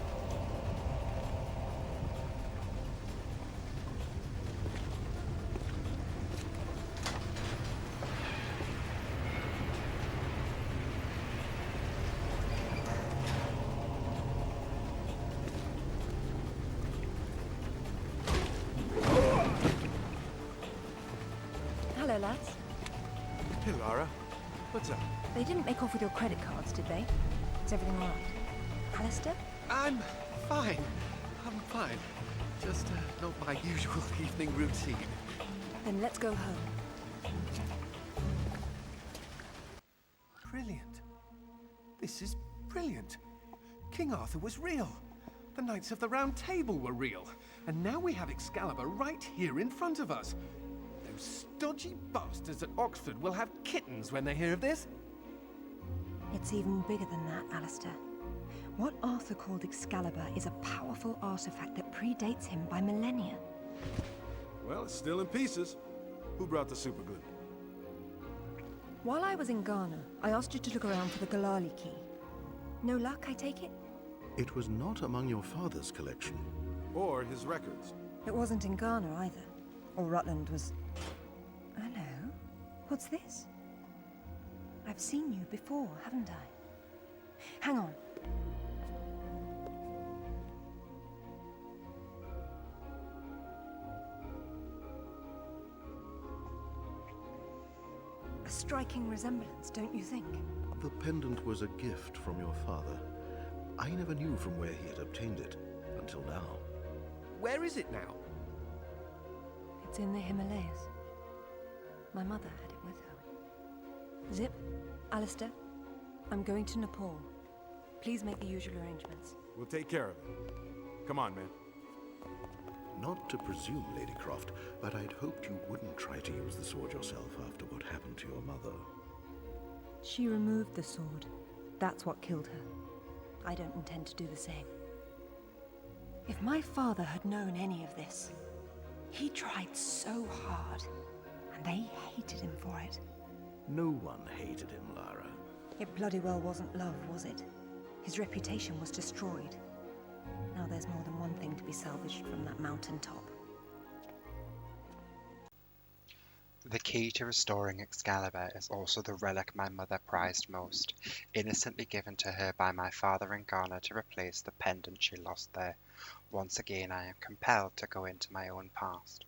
Hello, lads. Hey, Lara. What's up? They didn't make off with your credit cards, did they? Is everything all right? Alistair? I'm fine. I'm fine. Just not my usual evening routine. Then let's go home. Brilliant. This is brilliant. King Arthur was real. The Knights of the Round Table were real. And now we have Excalibur right here in front of us. Those stodgy bastards at Oxford will have kittens when they hear of this. It's even bigger than that, Alistair. What Arthur called Excalibur is a powerful artifact that predates him by millennia. Well, it's still in pieces. Who brought the superglue? While I was in Ghana, I asked you to look around for the Galali key. No luck, I take it? It was not among your father's collection. Or his records. It wasn't in Ghana either. Or Rutland was... Hello? What's this? I've seen you before, haven't I? Hang on. A striking resemblance, don't you think? The pendant was a gift from your father. I never knew from where he had obtained it, until now. Where is it now? It's in the Himalayas. My mother had it with her. Zip, Alistair, I'm going to Nepal. Please make the usual arrangements. We'll take care of it. Come on, man. Not to presume, Lady Croft, but I'd hoped you wouldn't try to use the sword yourself after what happened to your mother. She removed the sword. That's what killed her. I don't intend to do the same. If my father had known any of this, he tried so hard, and they hated him for it. No one hated him, Lara. It bloody well wasn't love, was it? His reputation was destroyed. Now there's more than one thing to be salvaged from that mountaintop. The key to restoring Excalibur is also the relic my mother prized most, innocently given to her by my father in Ghana to replace the pendant she lost there. Once again, I am compelled to go into my own past.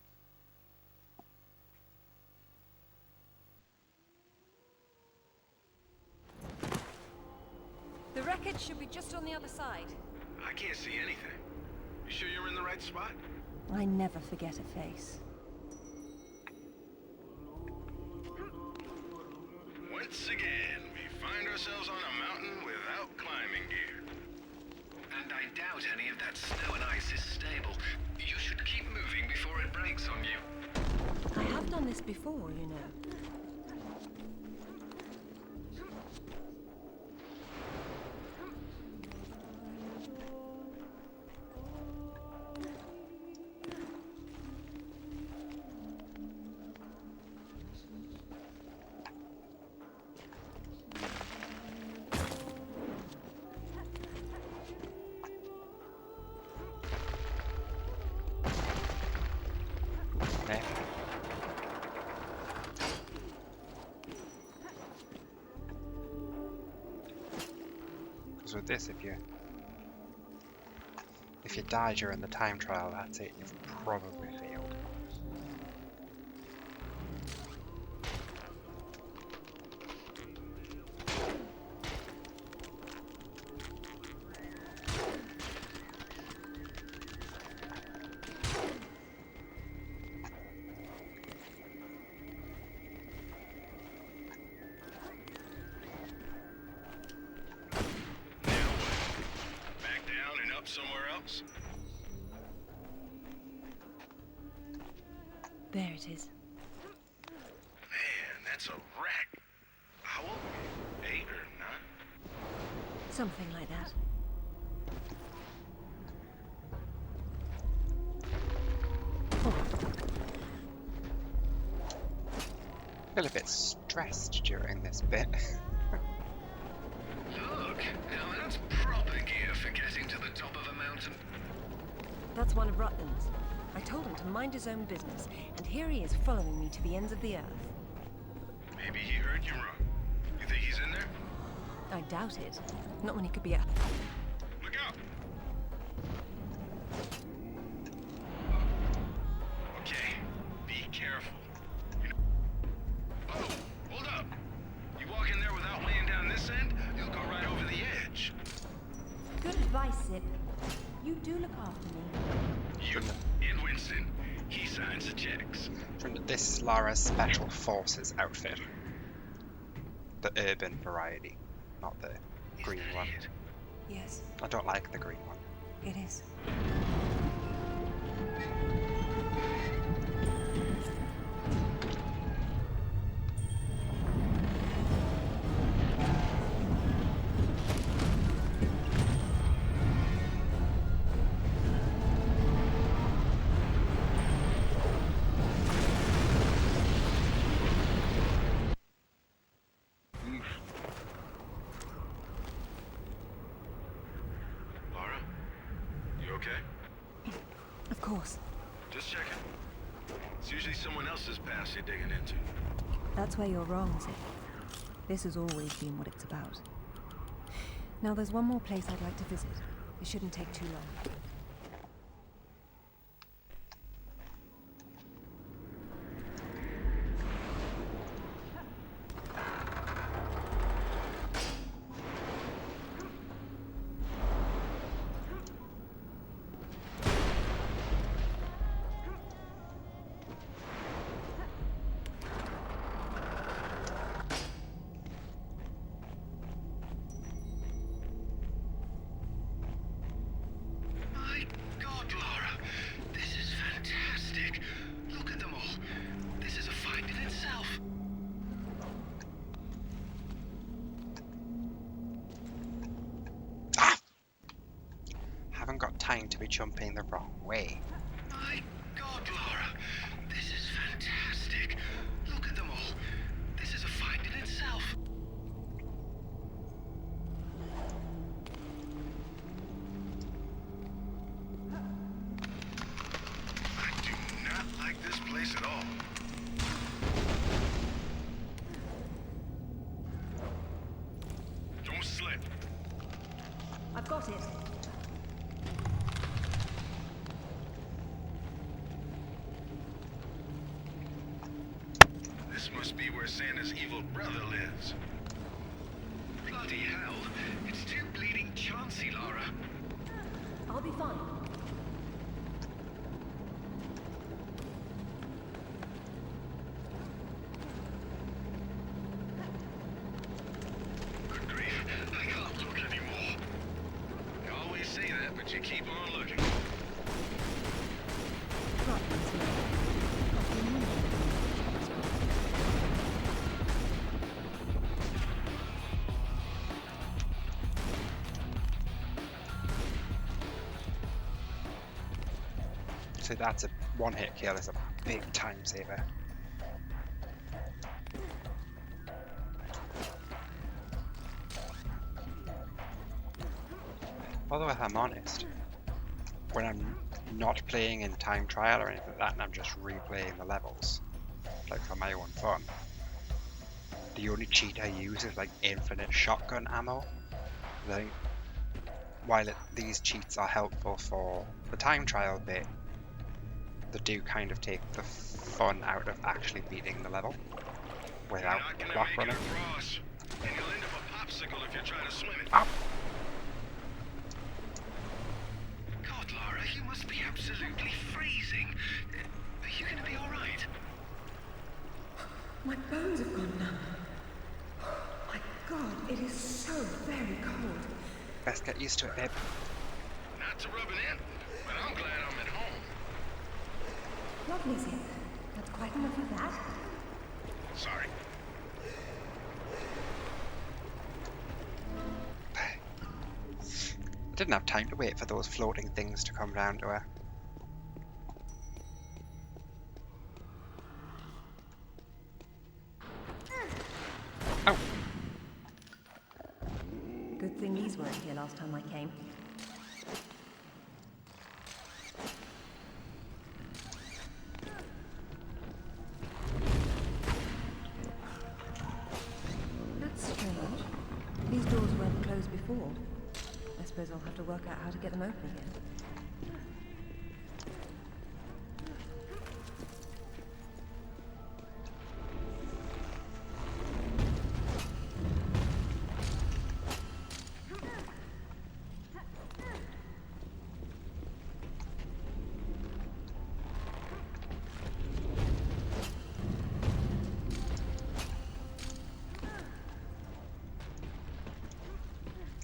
The wreckage should be just on the other side. I can't see anything. You sure you're in the right spot? I never forget a face. Once again, we find ourselves on a mountain without climbing gear. And I doubt any of that snow and ice is stable. You should keep moving before it breaks on you. I have done this before, you know. Because with this, if you die during the time trial, that's it. You've probably failed. Somewhere else? There it is. Man, that's a wreck. How old? 8 or 9? Something like that. I feel a bit stressed during this bit. Look, now that's proper gear for getting to the top of a mountain. That's one of Rutland's. I told him to mind his own business, and here he is following me to the ends of the earth. Maybe he heard you wrong. You think he's in there? I doubt it. Not when he could be a... Look out! Okay, be careful. Oh, hold up! You walk in there without laying down this end, you'll go right over the edge. Good advice, Zip. You do look after me. You and Winston, he signs the checks. This is Lara's Special Forces outfit. The urban variety, not the green one. Yes, I don't like the green one. it is. okay? Of course. Just checking. It's usually someone else's past you're digging into. That's where you're wrong, Zip. This has always been what it's about. Now there's one more place I'd like to visit. It shouldn't take too long. My God, Lara, this is fantastic. Look at them all. This is a find in itself. Haven't got time to be jumping the wrong way. My God, Lara, this is fantastic. Look at them all. This is a find in itself. I do not like this place at all. Don't slip. I've got it. This must be where Santa's evil brother lives. Bloody hell. It's too bleeding chancy, Lara. I'll be fine. Good grief, I can't look anymore. You always say that, but you keep on looking. So that's a one-hit kill. Is a big time saver. Although if I'm honest, when I'm not playing in time trial or anything like that and I'm just replaying the levels, like for my own fun, the only cheat I use is like infinite shotgun ammo. I think while these cheats are helpful for the time trial bit, they do kind of take the fun out of actually beating the level without clock running. And you'll end up a popsicle if you try to swim it. God, Lara, you must be absolutely freezing. Are you going to be all right? My bones have gone numb. My God, it is so very cold. Best get used to it, babe. Not to rub it in, but I'm glad I'm at home. Lovely, Zip. That's quite enough of that. Sorry. I didn't have time to wait for those floating things to come round to her. Oh. Good thing these weren't here last time I came. That's strange. These doors weren't closed before. I suppose I'll have to work out how to get them open again.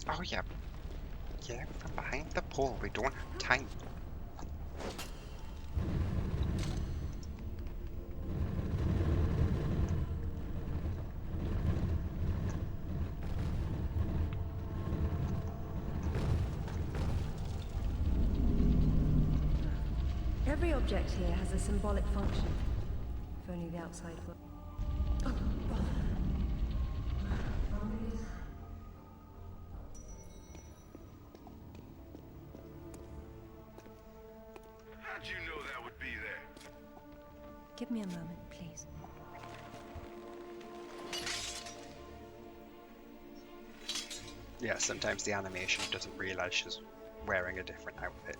Oh yeah. Yeah, from behind the pole. We don't have time. Every object here has a symbolic function. If only the outside were... Oh, bother. Boundaries. Give me a moment, please. Yeah, sometimes the animation doesn't realise she's wearing a different outfit.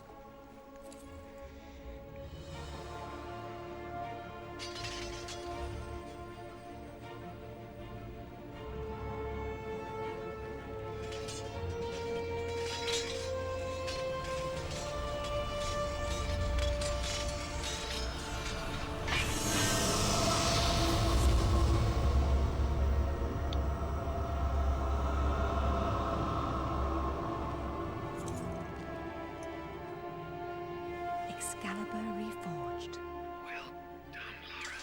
Excalibur reforged. Well done, Lara.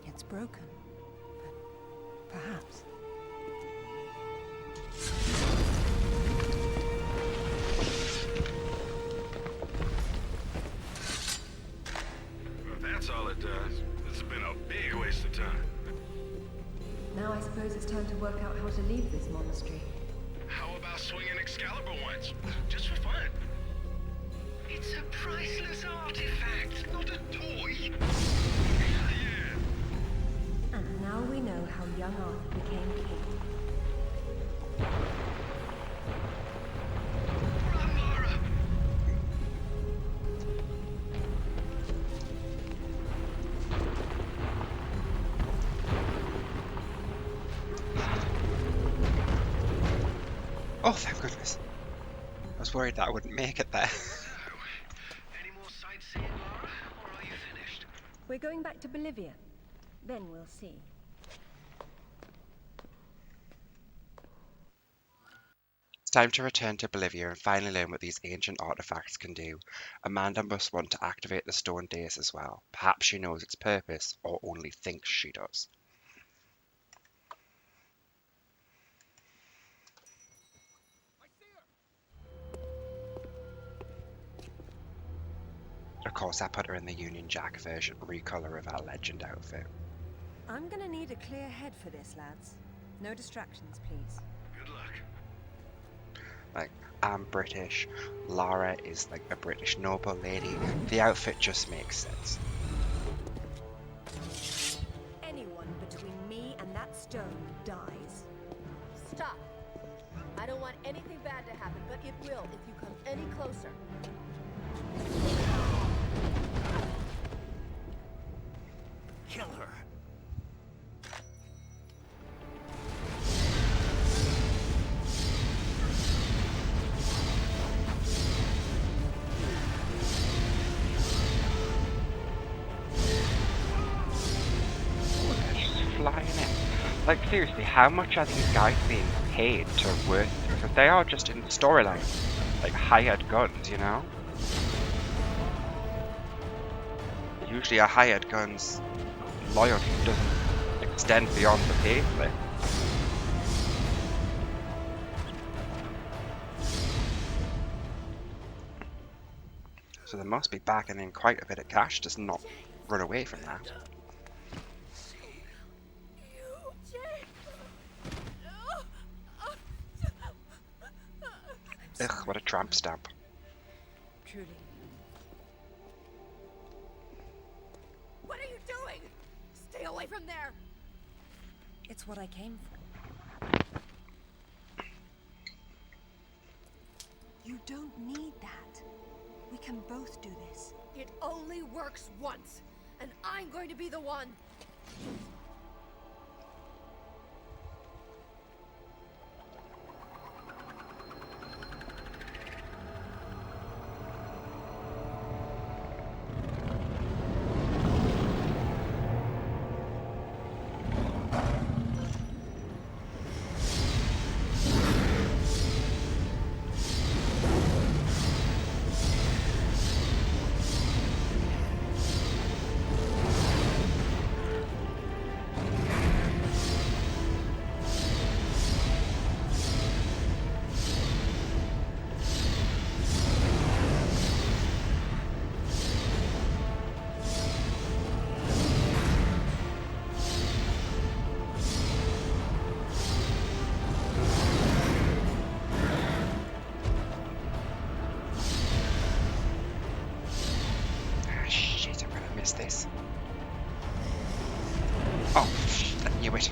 It's broken, but perhaps. Well, if that's all it does, this has been a big waste of time. Now I suppose it's time to work out how to leave this monastery. How about swinging Excalibur once? Just for fun. It's a priceless artifact, not a toy. And now we know how young Arthur became king. Run, Lara! Oh, thank goodness. I was worried that I wouldn't make it there. Any more sightseeing, Lara, or are you finished? We're going back to Bolivia. Then we'll see. It's time to return to Bolivia and finally learn what these ancient artifacts can do. Amanda must want to activate the stone dais as well. Perhaps she knows its purpose, or only thinks she does. Of course, I put her in the Union Jack version recolor of our legend outfit. I'm gonna need a clear head for this, lads. No distractions, please. Good luck. Like, I'm British, Lara is like a British noble lady. The outfit just makes sense. Anyone between me and that stone dies. Stop. I don't want anything bad to happen, but it will if you come any closer. Kill her. Flying in. Like, seriously, how much are these guys being paid to work? Because they are just in the storyline, like hired guns, you know? Usually a hired gun's loyalty doesn't extend beyond the pay slip. So they must be backing in quite a bit of cash to not run away from that. Ugh, what a tramp stamp. Truly. What are you doing? Stay away from there! It's what I came for. You don't need that. We can both do this. It only works once, and I'm going to be the one. Oh, I knew it.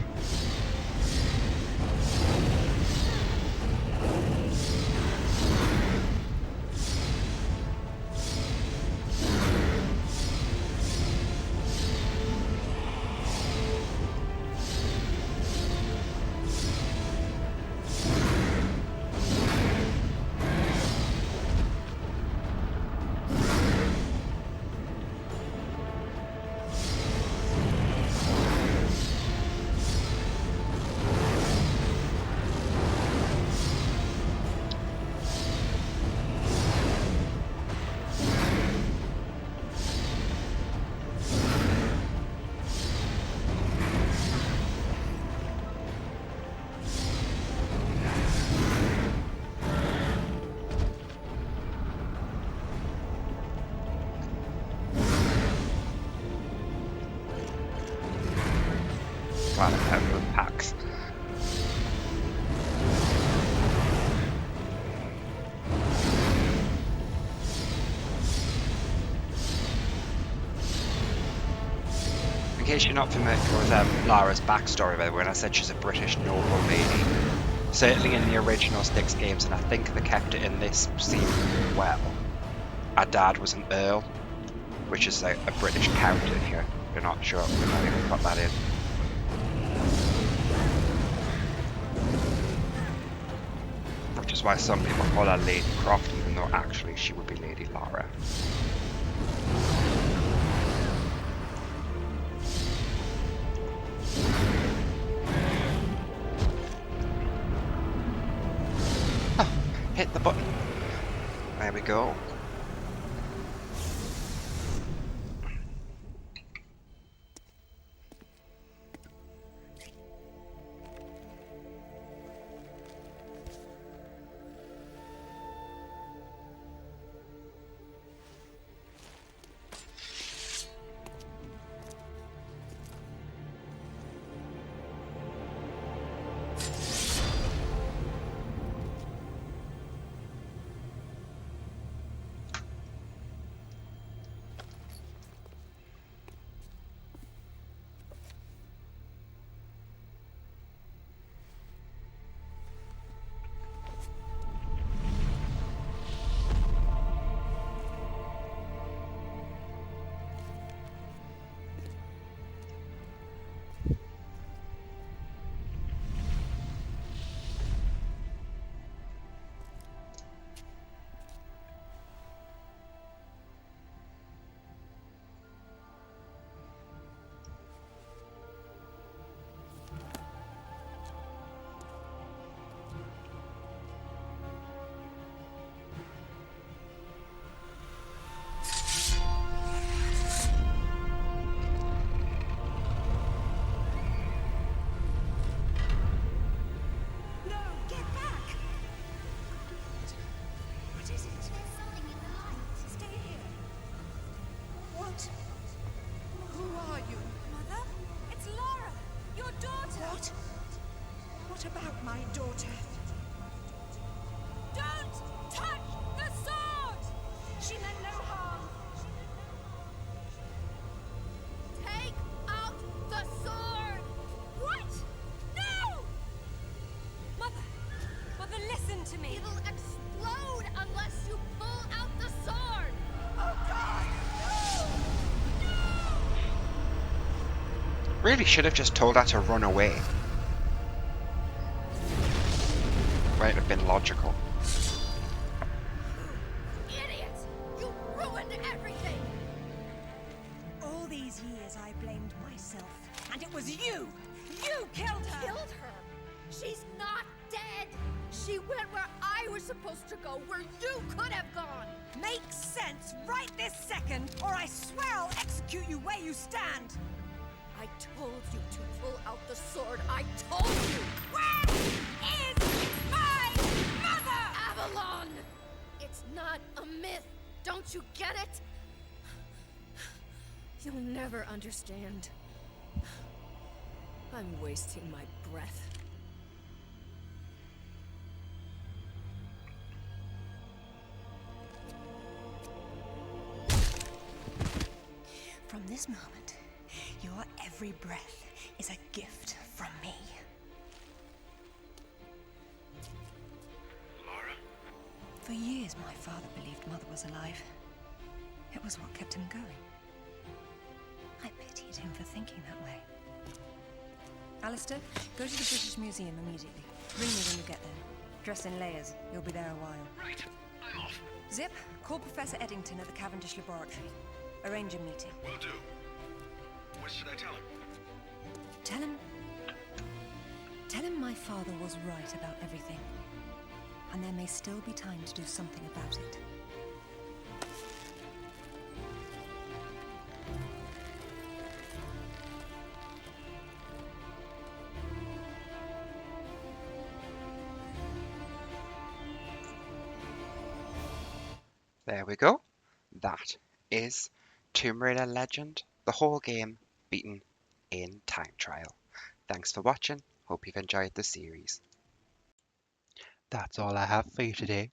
Glad I found those packs. In case you're not familiar with Lara's backstory, by the way, when I said she's a British noble lady, certainly in the original Styx games, and I think they kept it in this scene well, her dad was an earl, which is like a British count in here. You're not sure, but I think we got that in. Which is why some people call her Lady Croft, even though actually she would be Lady Lara. Oh, hit the button. There we go. What about my daughter? Don't touch the sword! She meant no harm. Take out the sword! What? No! Mother, listen to me. It'll explode unless you pull out the sword! Oh God! No! Really should have just told her to run away. Might have been logical. Idiot! You ruined everything! All these years I blamed myself, and it was you! You killed her! Killed her? She's not dead! She went where I was supposed to go, where you could have gone! Makes sense right this second, or I swear I'll execute you where you stand! I told you to pull out the sword. I told you! Where is my mother? Avalon! It's not a myth. Don't you get it? You'll never understand. I'm wasting my breath. From this moment, your every breath, is a gift from me. Lara? For years, my father believed Mother was alive. It was what kept him going. I pitied him for thinking that way. Alistair, go to the British Museum immediately. Ring me when you get there. Dress in layers. You'll be there a while. Right. I'm off. Zip, call Professor Eddington at the Cavendish Laboratory. Arrange a meeting. Will do. What should I tell him? Tell him my father was right about everything. And there may still be time to do something about it. There we go. That is Tomb Raider Legend, the whole game beaten in time trial. Thanks for watching. Hope you've enjoyed the series. That's all I have for you today.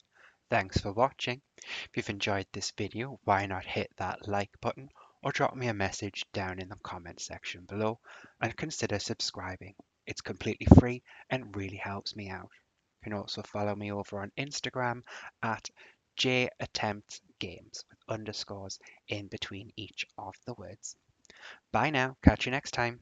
Thanks for watching. If you've enjoyed this video, why not hit that like button or drop me a message down in the comment section below and consider subscribing. It's completely free and really helps me out. You can also follow me over on Instagram at jattemptgames with underscores in between each of the words. Bye now. Catch you next time.